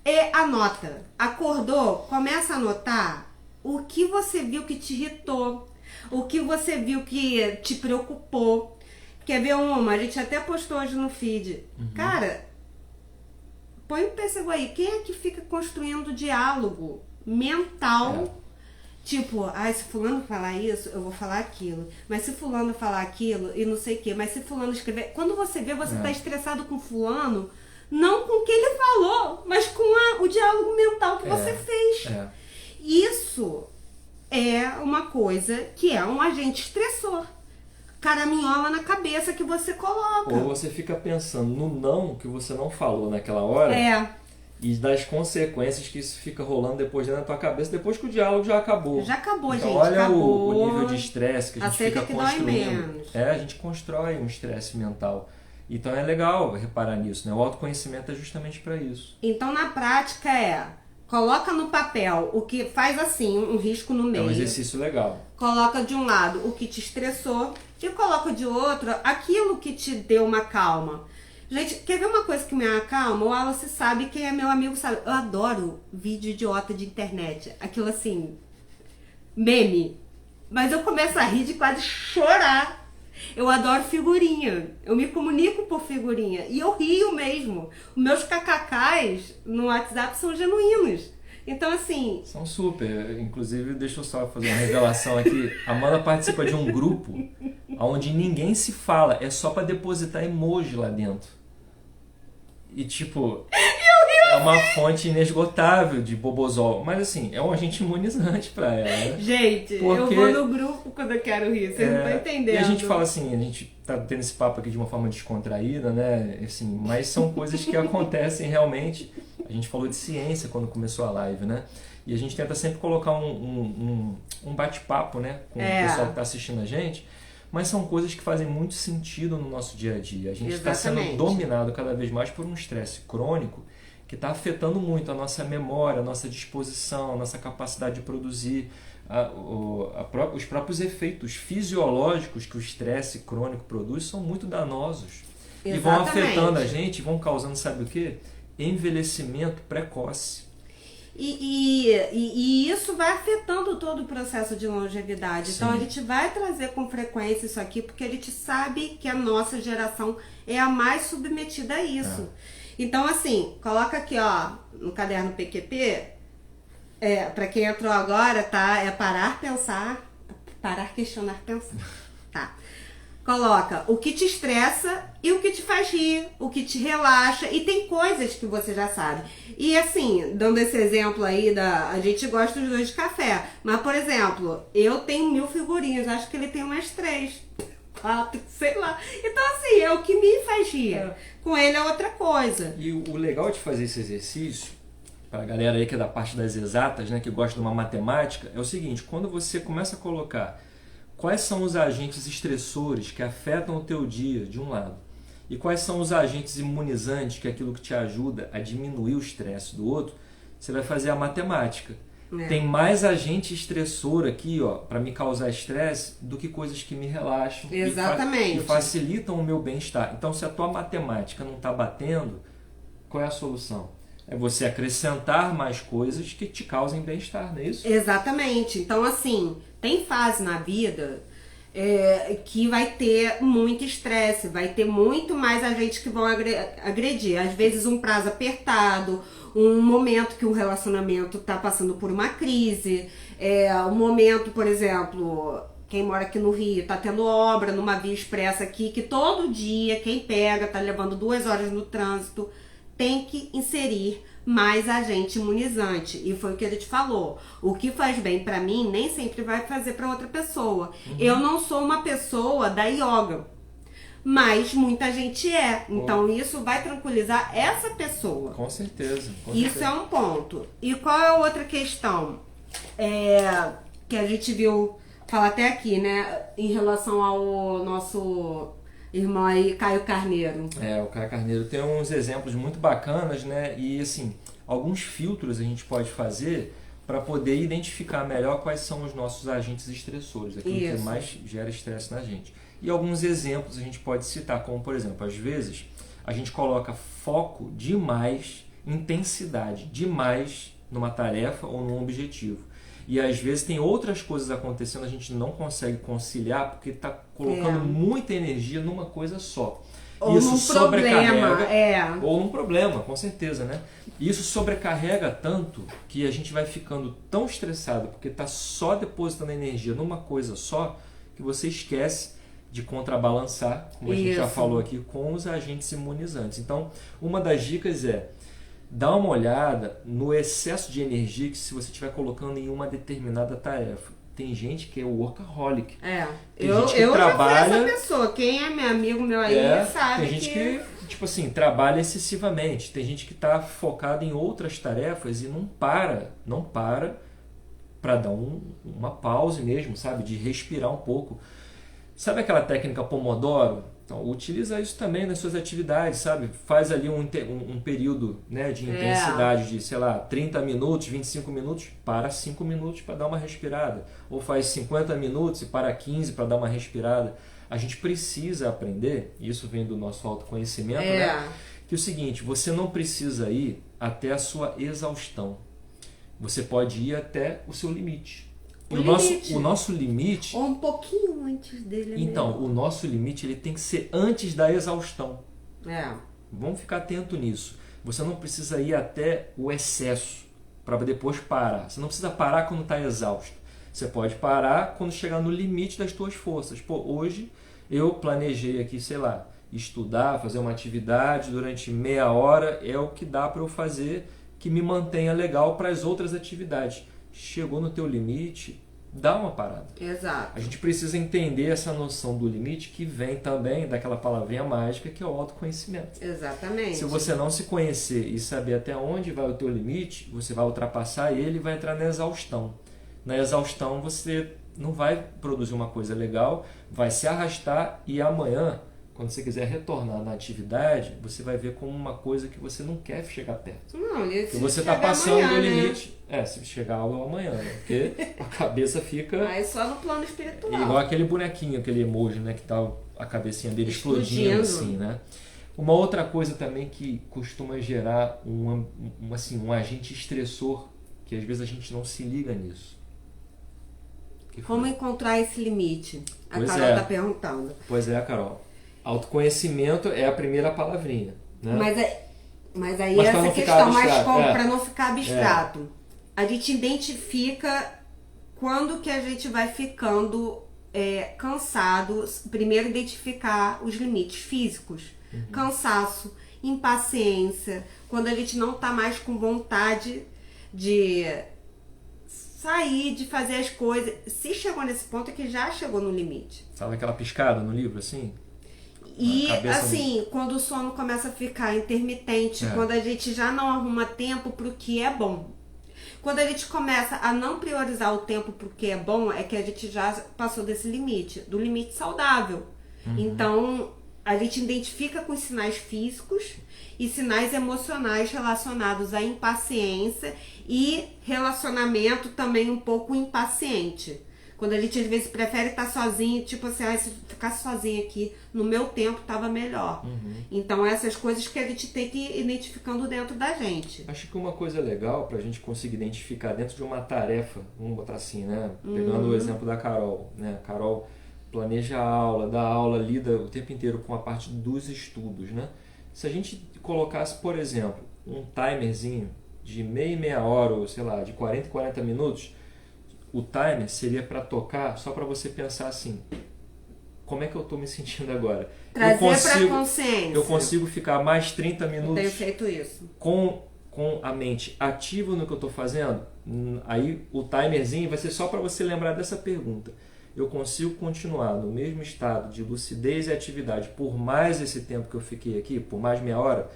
e anota. Acordou, começa a anotar o que você viu que te irritou, o que você viu que te preocupou. Quer ver uma? A gente até postou hoje no feed. Cara, põe um pêssego aí. Quem é que fica construindo diálogo mental? Tipo, se fulano falar isso, eu vou falar aquilo. Mas se fulano falar aquilo e não sei o quê. Mas se fulano escrever... Quando você vê, você tá estressado com fulano, não com o que ele falou, mas com o diálogo mental que você fez. Isso é uma coisa que é um agente estressor. Caraminhola na cabeça que você coloca. Ou você fica pensando no não que você não falou naquela hora. E das consequências que isso fica rolando depois dentro da tua cabeça, depois que o diálogo já acabou. Já acabou, então, gente. Olha acabou. O nível de estresse que a gente fica construindo. Menos. A gente constrói um estresse mental. Então é legal reparar nisso, né? O autoconhecimento é justamente para isso. Então na prática coloca no papel o que faz assim, um risco no meio. É um exercício legal. Coloca de um lado o que te estressou e coloca de outro aquilo que te deu uma calma. Gente, quer ver uma coisa que me acalma? O Wallace sabe, quem é meu amigo sabe. Eu adoro vídeo idiota de internet. Aquilo assim, meme. Mas eu começo a rir de quase chorar. Eu adoro figurinha. Eu me comunico por figurinha. E eu rio mesmo. Os meus kkks no WhatsApp são genuínos. Então, assim... São super. Inclusive, deixa eu só fazer uma revelação aqui. A Amanda participa de um grupo onde ninguém se fala. É só pra depositar emoji lá dentro. E, tipo... É uma fonte inesgotável de bobozol. Mas, assim, é um agente imunizante pra ela, né? Gente, porque... eu vou no grupo quando eu quero rir. Vocês não estão entendendo. E a gente fala assim, a gente tá tendo esse papo aqui de uma forma descontraída, né? Assim, mas são coisas que acontecem realmente. A gente falou de ciência quando começou a live, né? E a gente tenta sempre colocar um bate-papo, né? Com o pessoal que está assistindo a gente. Mas são coisas que fazem muito sentido no nosso dia a dia. A gente está sendo dominado cada vez mais por um estresse crônico que está afetando muito a nossa memória, a nossa disposição, a nossa capacidade de produzir, os próprios efeitos fisiológicos que o estresse crônico produz são muito danosos. Exatamente. E vão afetando a gente, vão causando, sabe o quê? Envelhecimento precoce. E isso vai afetando todo o processo de longevidade. Sim. Então a gente vai trazer com frequência isso aqui, porque a gente sabe que a nossa geração é a mais submetida a isso. Então, assim, coloca aqui, ó, no caderno PQP, pra quem entrou agora, tá? É parar, pensar, parar, questionar, pensar. Tá. Coloca o que te estressa e o que te faz rir, o que te relaxa, e tem coisas que você já sabe. E assim, dando esse exemplo aí, a gente gosta dos dois de café, mas por exemplo, eu tenho 1000 figurinhas, acho que ele tem umas 3, 4, sei lá. Então assim, é o que me faz rir. Com ele é outra coisa. E o legal de fazer esse exercício, para a galera aí que é da parte das exatas, né, que gosta de uma matemática, é o seguinte: quando você começa a colocar quais são os agentes estressores que afetam o teu dia, de um lado, e quais são os agentes imunizantes, que é aquilo que te ajuda a diminuir o estresse, do outro, você vai fazer a matemática. Tem mais agente estressor aqui, ó, para me causar estresse do que coisas que me relaxam. Exatamente. E facilitam o meu bem-estar. Então, se a tua matemática não está batendo, qual é a solução? É você acrescentar mais coisas que te causem bem-estar, não é isso? Exatamente. Então, assim, tem fase na vida que vai ter muito estresse, vai ter muito mais agentes que vão agredir. Às vezes um prazo apertado, um momento que o relacionamento está passando por uma crise, um momento, por exemplo, quem mora aqui no Rio, está tendo obra numa via expressa aqui, que todo dia quem pega está levando 2 horas no trânsito, tem que inserir mais agente imunizante. E foi o que ele te falou. O que faz bem pra mim nem sempre vai fazer pra outra pessoa. Uhum. Eu não sou uma pessoa da yoga, mas muita gente é. Então isso vai tranquilizar essa pessoa. Com certeza. Isso é um ponto. E qual é a outra questão que a gente viu falar até aqui, né? Em relação ao nosso irmão aí, Caio Carneiro. O Caio Carneiro tem uns exemplos muito bacanas, né? E assim, alguns filtros a gente pode fazer para poder identificar melhor quais são os nossos agentes estressores, aquilo que mais gera estresse na gente. E alguns exemplos a gente pode citar, como por exemplo, às vezes a gente coloca foco demais, intensidade demais numa tarefa ou num objetivo. E às vezes tem outras coisas acontecendo, a gente não consegue conciliar porque está colocando muita energia numa coisa só. Ou isso num sobrecarrega, ou num problema, com certeza, né? Isso sobrecarrega tanto que a gente vai ficando tão estressado porque está só depositando energia numa coisa só, que você esquece de contrabalançar, como a gente já falou aqui, com os agentes imunizantes. Então, uma das dicas é: dá uma olhada no excesso de energia que se você estiver colocando em uma determinada tarefa. Tem gente que é workaholic. Eu trabalha, já fui essa pessoa. Quem é meu amigo meu aí sabe. Tem gente que, tipo assim, trabalha excessivamente. Tem gente que está focada em outras tarefas e não para dar uma pausa mesmo, sabe? De respirar um pouco. Sabe aquela técnica Pomodoro? Então, utiliza isso também nas suas atividades, sabe? Faz ali um período, né, de intensidade de, sei lá, 30 minutos, 25 minutos, para 5 minutos para dar uma respirada. Ou faz 50 minutos e para 15 para dar uma respirada. A gente precisa aprender, isso vem do nosso autoconhecimento, né? Que é o seguinte, você não precisa ir até a sua exaustão. Você pode ir até o seu limite. O nosso limite... Ou um pouquinho antes dele. Então, mesmo. o nosso limite ele tem que ser antes da exaustão. É. Vamos ficar atento nisso. Você não precisa ir até o excesso para depois parar. Você não precisa parar quando está exausto. Você pode parar quando chegar no limite das suas forças. Pô, hoje eu planejei aqui, sei lá, estudar, fazer uma atividade durante meia hora, é o que dá para eu fazer que me mantenha legal para as outras atividades. Chegou no teu limite, dá uma parada. Exato. A gente precisa entender essa noção do limite que vem também daquela palavrinha mágica que é o autoconhecimento. Exatamente. Se você não se conhecer e saber até onde vai o teu limite, você vai ultrapassar ele e vai entrar na exaustão. Na exaustão você não vai produzir uma coisa legal, vai se arrastar e amanhã, quando você quiser retornar na atividade, você vai ver como uma coisa que você não quer chegar perto. Não, porque você está passando amanhã, do limite. Se chegar algo amanhã, né? Porque a cabeça fica... Aí só no plano espiritual. Igual aquele bonequinho, aquele emoji, né? Que tá a cabecinha dele explodindo assim, né? Uma outra coisa também que costuma gerar um agente estressor, que às vezes a gente não se liga nisso. Como encontrar esse limite? A Pois Carol está perguntando. Pois é, Carol. Autoconhecimento é a primeira palavrinha. Né? Mas aí essa questão, para não ficar abstrato, a gente identifica quando que a gente vai ficando cansado. Primeiro identificar os limites físicos. Cansaço, impaciência, quando a gente não está mais com vontade de sair, de fazer as coisas. Se chegou nesse ponto é que já chegou no limite. Sabe aquela piscada no livro assim? E assim, quando o sono começa a ficar intermitente, quando a gente já não arruma tempo pro que é bom. Quando a gente começa a não priorizar o tempo pro que é bom, é que a gente já passou desse limite, do limite saudável. Então, a gente identifica com sinais físicos e sinais emocionais relacionados à impaciência e relacionamento também um pouco impaciente. Quando a gente às vezes prefere estar sozinho, tipo assim, se ficasse sozinho aqui, no meu tempo estava melhor. Então essas coisas que a gente tem que ir identificando dentro da gente. Acho que uma coisa legal para a gente conseguir identificar dentro de uma tarefa, vamos botar assim, né? Pegando o exemplo da Carol, né? A Carol planeja a aula, dá aula, lida o tempo inteiro com a parte dos estudos, né? Se a gente colocasse, por exemplo, um timerzinho de meia hora, ou sei lá, de 40 em 40 minutos, o timer seria para tocar só para você pensar assim, como é que eu estou me sentindo agora? Trazer para consciência. Eu consigo ficar mais 30 minutos eu tenho feito isso. Com a mente ativa no que eu estou fazendo? Aí o timerzinho vai ser só para você lembrar dessa pergunta. Eu consigo continuar no mesmo estado de lucidez e atividade por mais esse tempo que eu fiquei aqui, por mais meia hora?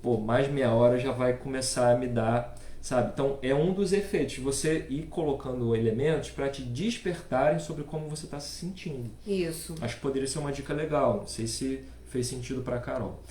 Pô, mais meia hora já vai começar a me dar, sabe? Então é um dos efeitos, você ir colocando elementos para te despertarem sobre como você está se sentindo. Isso. Acho que poderia ser uma dica legal, não sei se fez sentido para a Carol.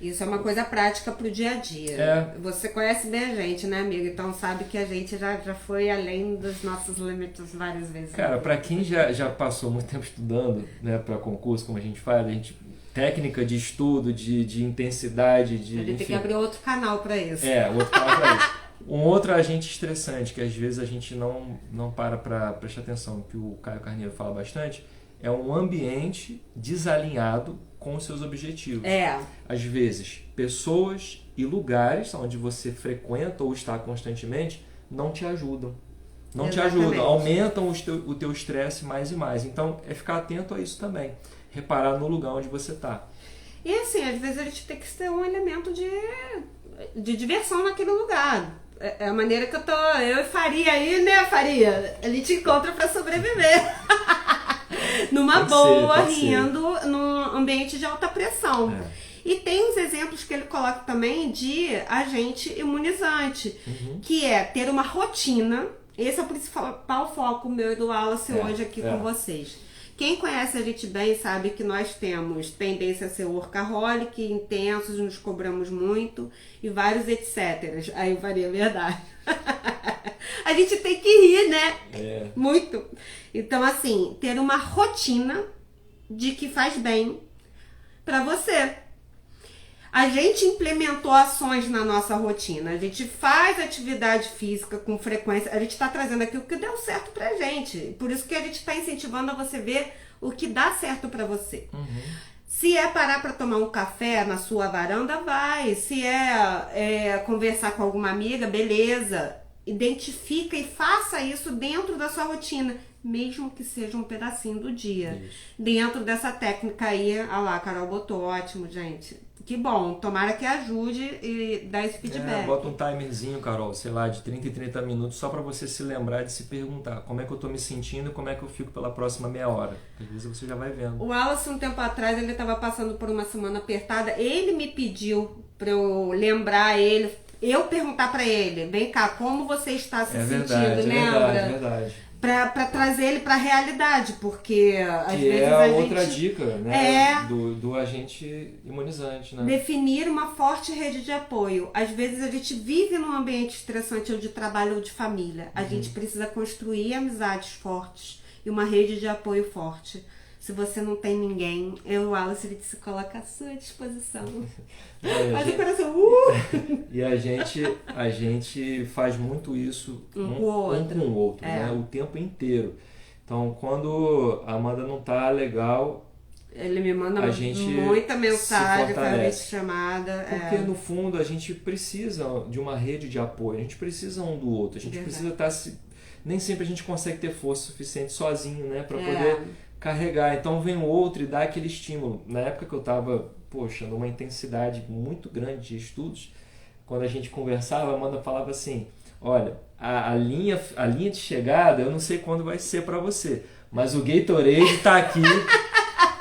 Isso é uma coisa prática pro dia a dia. Você conhece bem a gente, né, amiga? Então sabe que a gente já foi além dos nossos limites várias vezes. Cara, para quem já passou muito tempo estudando, né, para concurso, como a gente faz, técnica de estudo, de intensidade, a gente tem que abrir outro canal para isso. Outro canal para isso. Um outro agente estressante que às vezes a gente não para prestar atenção, que o Caio Carneiro fala bastante, é um ambiente desalinhado com os seus objetivos. Às vezes, pessoas e lugares onde você frequenta ou está constantemente não te ajudam. Não te ajudam, aumentam o teu estresse mais e mais. Então, é ficar atento a isso também. Reparar no lugar onde você está. E assim, às vezes a gente tem que ter um elemento de diversão naquele lugar. É a maneira que eu e Faria aí, né, Faria? A gente encontra para sobreviver. Numa boa, rindo, num ambiente de alta pressão. E tem uns exemplos que ele coloca também de agente imunizante, que é ter uma rotina. Esse é o principal foco meu e do Wallace hoje aqui com vocês. Quem conhece a gente bem sabe que nós temos tendência a ser workaholic, intensos, nos cobramos muito e vários etc. Aí eu faria a verdade. A gente tem que rir, né? Muito. Então, assim, ter uma rotina de que faz bem para você. A gente implementou ações na nossa rotina, a gente faz atividade física com frequência, a gente está trazendo aqui o que deu certo pra gente. Por isso que a gente está incentivando a você ver o que dá certo para você. Se é parar para tomar um café na sua varanda, vai. Se é conversar com alguma amiga, beleza. Identifica e faça isso dentro da sua rotina, mesmo que seja um pedacinho do dia. Isso. Dentro dessa técnica aí, olha lá, a Carol botou, ótimo, gente. Que bom, tomara que ajude e dá esse feedback. Bota um timerzinho, Carol, sei lá, de 30 em 30 minutos, só para você se lembrar de se perguntar como é que eu tô me sentindo e como é que eu fico pela próxima meia hora. Às vezes você já vai vendo. O Wallace, um tempo atrás, ele estava passando por uma semana apertada. Ele me pediu para eu lembrar ele, eu perguntar para ele, vem cá, como você está se sentindo, lembra? É verdade. Pra trazer ele pra realidade, porque às que vezes é a outra gente dica, né? Do agente imunizante, né? definir uma forte rede de apoio. Às vezes a gente vive num ambiente estressante ou de trabalho ou de família. A gente precisa construir amizades fortes e uma rede de apoio forte. Se você não tem ninguém, o Wallace, ele se coloca à sua disposição. Faz o coração. E a gente faz muito isso Um com o outro, né? O tempo inteiro. Então, quando a Amanda não tá legal, ele me manda a gente muita mensagem, faz se chamada. porque no fundo a gente precisa de uma rede de apoio, a gente precisa um do outro, a gente precisa estar nem sempre a gente consegue ter força suficiente sozinho, né, para poder carregar. Então vem o outro e dá aquele estímulo. Na época que eu estava, numa intensidade muito grande de estudos, quando a gente conversava, a Amanda falava assim, olha, a linha de chegada eu não sei quando vai ser para você, mas o Gatorade tá aqui,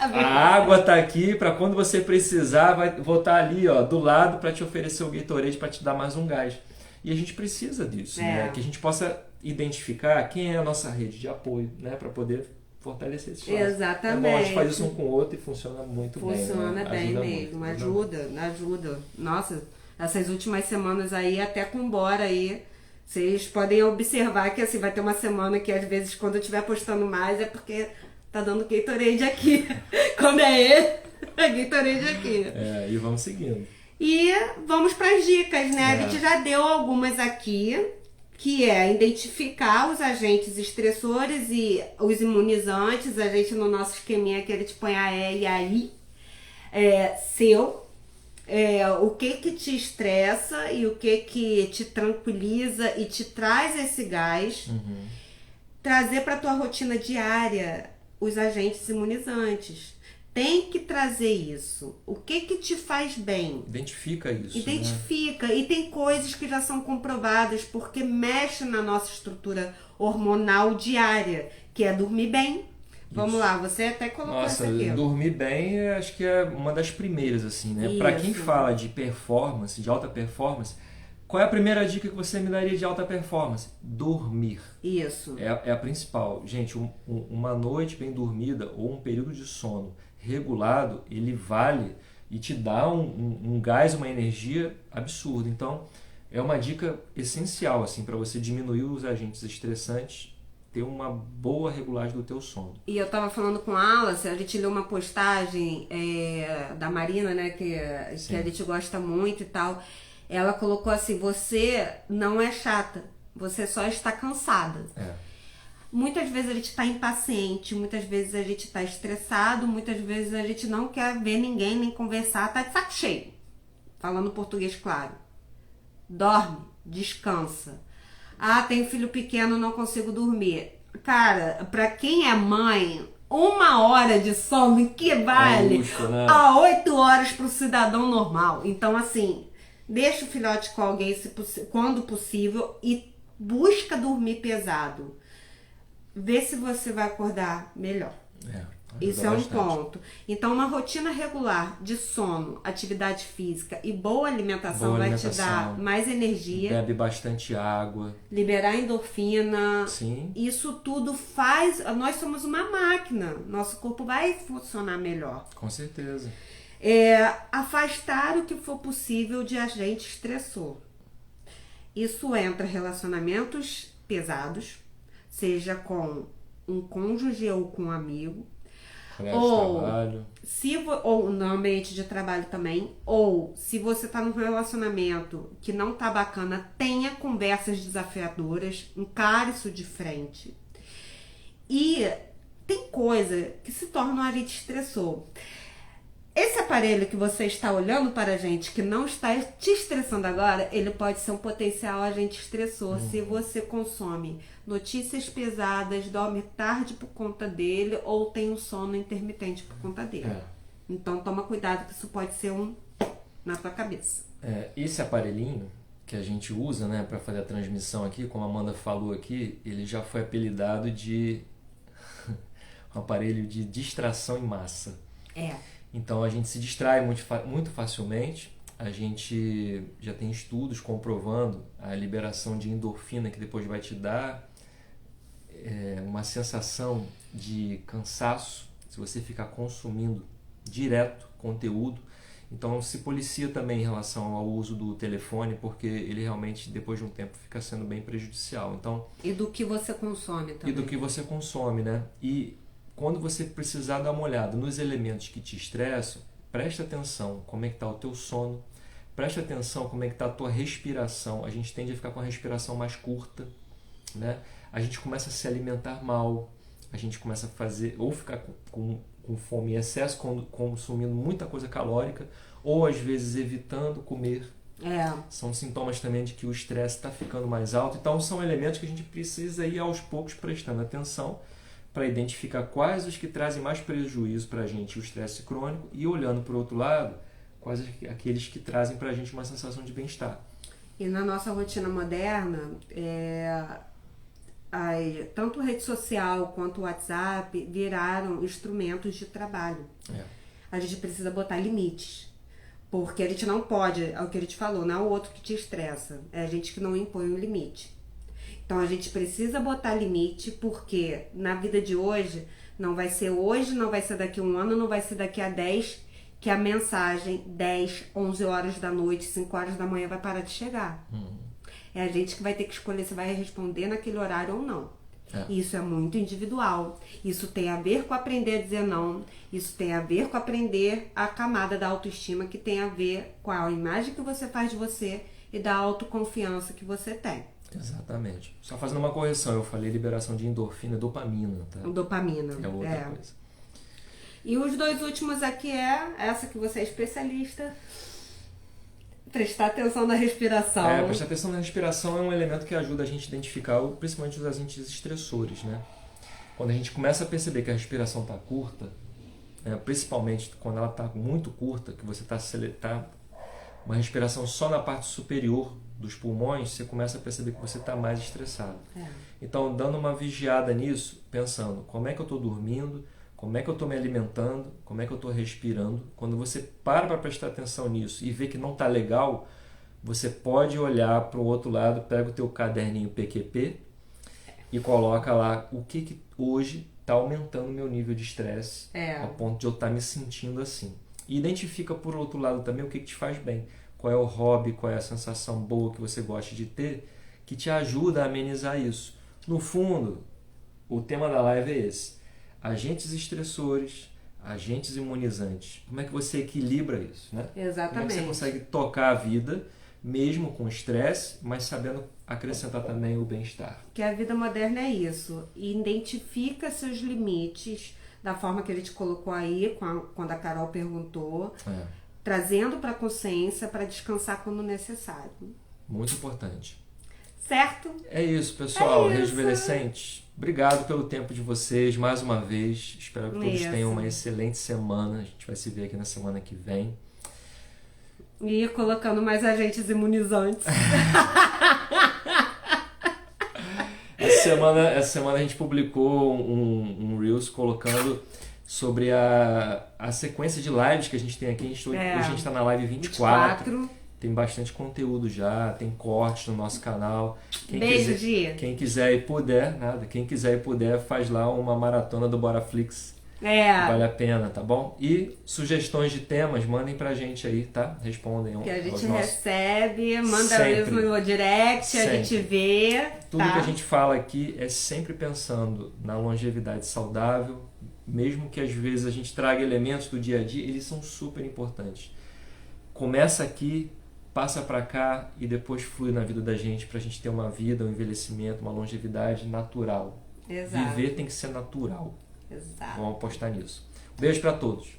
a água tá aqui, para quando você precisar, vou estar ali, ó, do lado para te oferecer o Gatorade, para te dar mais um gás. E a gente precisa disso, né? Que a gente possa identificar quem é a nossa rede de apoio, né, para poder fortalecer esse espaço. Exatamente. É bom, a gente faz isso um com o outro e funciona muito bem. Funciona bem mesmo, muito. ajuda. Nossa, essas últimas semanas aí, até com Bora aí, vocês podem observar que assim, vai ter uma semana que às vezes quando eu estiver postando mais é porque tá dando Gatorade aqui. Quando é ele, é Gatorade aqui. E vamos seguindo. E vamos para as dicas, né? A gente já deu algumas aqui, que é identificar os agentes estressores e os imunizantes. A gente, no nosso esqueminha, que ele te põe a E e a I. O que te estressa e o que te tranquiliza e te traz esse gás. Trazer para tua rotina diária os agentes imunizantes. Tem que trazer isso. O que te faz bem? Identifica isso. Identifica. Né? E tem coisas que já são comprovadas porque mexe na nossa estrutura hormonal diária, que é dormir bem. Vamos lá, você até colocou isso aqui. Dormir bem, acho que é uma das primeiras, assim, né? Para quem fala de performance, de alta performance, qual é a primeira dica que você me daria de alta performance? Dormir. Isso. É a principal. Gente, uma noite bem dormida ou um período de sono regulado, ele vale e te dá um gás, uma energia absurda. Então, é uma dica essencial, assim, para você diminuir os agentes estressantes, ter uma boa regulagem do teu sono. E eu tava falando com a Alice, a gente leu uma postagem da Marina, né, que a gente gosta muito e tal. Ela colocou assim, você não é chata, você só está cansada. Muitas vezes a gente está impaciente, muitas vezes a gente está estressado, muitas vezes a gente não quer ver ninguém, nem conversar, tá de saco cheio. Falando português claro. Dorme, descansa. Ah, tenho filho pequeno, não consigo dormir. Cara, pra quem é mãe, 1 hora de sono equivale a 8 horas pro cidadão normal. Então, assim, deixa o filhote com alguém quando possível e busca dormir pesado. Vê se você vai acordar melhor. Isso é um ponto. Então, uma rotina regular de sono, atividade física e boa alimentação vai te dar mais energia. Bebe bastante água. Liberar endorfina. Sim. Isso tudo faz... Nós somos uma máquina. Nosso corpo vai funcionar melhor. Com certeza. Afastar o que for possível de agente estressor. Isso entra relacionamentos pesados, seja com um cônjuge ou com um amigo. Ou trabalho. Ou no ambiente de trabalho também, ou se você tá num relacionamento que não tá bacana, tenha conversas desafiadoras, encare isso de frente. E tem coisa que se torna um agente estressor. Esse aparelho que você está olhando para a gente, que não está te estressando agora, ele pode ser um potencial agente estressor se você consome notícias pesadas, dorme tarde por conta dele ou tem um sono intermitente por conta dele. Então toma cuidado que isso pode ser na tua cabeça. Esse aparelhinho que a gente usa, né, para fazer a transmissão aqui, como a Amanda falou aqui, ele já foi apelidado de um aparelho de distração em massa. Então a gente se distrai muito facilmente. A gente já tem estudos comprovando a liberação de endorfina, que depois vai te dar uma sensação de cansaço se você ficar consumindo direto conteúdo. Então se policia também em relação ao uso do telefone, porque ele realmente depois de um tempo fica sendo bem prejudicial. Então, e do que você consome também. E do que você consome, né? E quando você precisar dar uma olhada nos elementos que te estressam, presta atenção como é que está o teu sono, presta atenção como é que está a tua respiração. A gente tende a ficar com a respiração mais curta, né? A gente começa a se alimentar mal, a gente começa a fazer ou ficar com fome em excesso, consumindo muita coisa calórica, ou às vezes evitando comer. São sintomas também de que o estresse está ficando mais alto. Então são elementos que a gente precisa ir aos poucos prestando atenção para identificar quais os que trazem mais prejuízo para a gente, o estresse crônico, e olhando para o outro lado, quais aqueles que trazem para a gente uma sensação de bem-estar. E na nossa rotina moderna, tanto rede social quanto o WhatsApp viraram instrumentos de trabalho. A gente precisa botar limites, porque a gente não pode, é o que ele te falou, não é o outro que te estressa, é a gente que não impõe um limite. Então a gente precisa botar limite, porque na vida de hoje, não vai ser hoje, não vai ser daqui a um ano, não vai ser daqui a 10, que a mensagem 10, 11 horas da noite, 5 horas da manhã vai parar de chegar. É a gente que vai ter que escolher se vai responder naquele horário ou não. Isso é muito individual. Isso tem a ver com aprender a dizer não. Isso tem a ver com aprender a camada da autoestima, que tem a ver com a imagem que você faz de você e da autoconfiança que você tem. Exatamente. Só fazendo uma correção, eu falei liberação de endorfina e dopamina, tá? Dopamina. É outra coisa. E os dois últimos aqui essa que você é especialista. Prestar atenção na respiração. Prestar atenção na respiração é um elemento que ajuda a gente a identificar principalmente os agentes estressores, né? Quando a gente começa a perceber que a respiração está curta, principalmente quando ela está muito curta, que você está uma respiração só na parte superior dos pulmões, você começa a perceber que você está mais estressado. Então, dando uma vigiada nisso, pensando como é que eu estou dormindo, como é que eu estou me alimentando, como é que eu estou respirando. Quando você para prestar atenção nisso e vê que não está legal, você pode olhar para o outro lado, pega o teu caderninho PQP e coloca lá o que hoje está aumentando o meu nível de estresse ao ponto de eu estar me sentindo assim. E identifica por outro lado também o que te faz bem. Qual é o hobby, qual é a sensação boa que você gosta de ter, que te ajuda a amenizar isso. No fundo, o tema da live é esse. Agentes estressores, agentes imunizantes. Como é que você equilibra isso, né? Exatamente. Como é que você consegue tocar a vida, mesmo com estresse, mas sabendo acrescentar também o bem-estar? Que a vida moderna é isso. Identifica seus limites, da forma que ele te colocou aí, quando a Carol perguntou. Trazendo para a consciência para descansar quando necessário. Muito importante. Certo? É isso, pessoal. Rejuvenescentes, obrigado pelo tempo de vocês mais uma vez. Espero que todos tenham uma excelente semana. A gente vai se ver aqui na semana que vem. E colocando mais agentes imunizantes. Essa semana a gente publicou um Reels colocando sobre a sequência de lives que a gente tem aqui. Hoje a gente está na live 24. Tem bastante conteúdo já, tem cortes no nosso canal. Quem quiser e puder, quem quiser e puder, faz lá uma maratona do Boraflix. Vale a pena, tá bom? E sugestões de temas, mandem pra gente aí, tá? Respondem. Que a gente recebe, manda mesmo no direct, a gente vê. Tudo que a gente fala aqui é sempre pensando na longevidade saudável, mesmo que às vezes a gente traga elementos do dia a dia, eles são super importantes. Começa aqui, passa para cá e depois flui na vida da gente, pra gente ter uma vida, um envelhecimento, uma longevidade natural. Exato. Viver tem que ser natural. Exato. Vamos apostar nisso. Beijo para todos.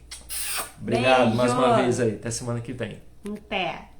Obrigado mais uma vez aí. Até semana que vem. Em pé.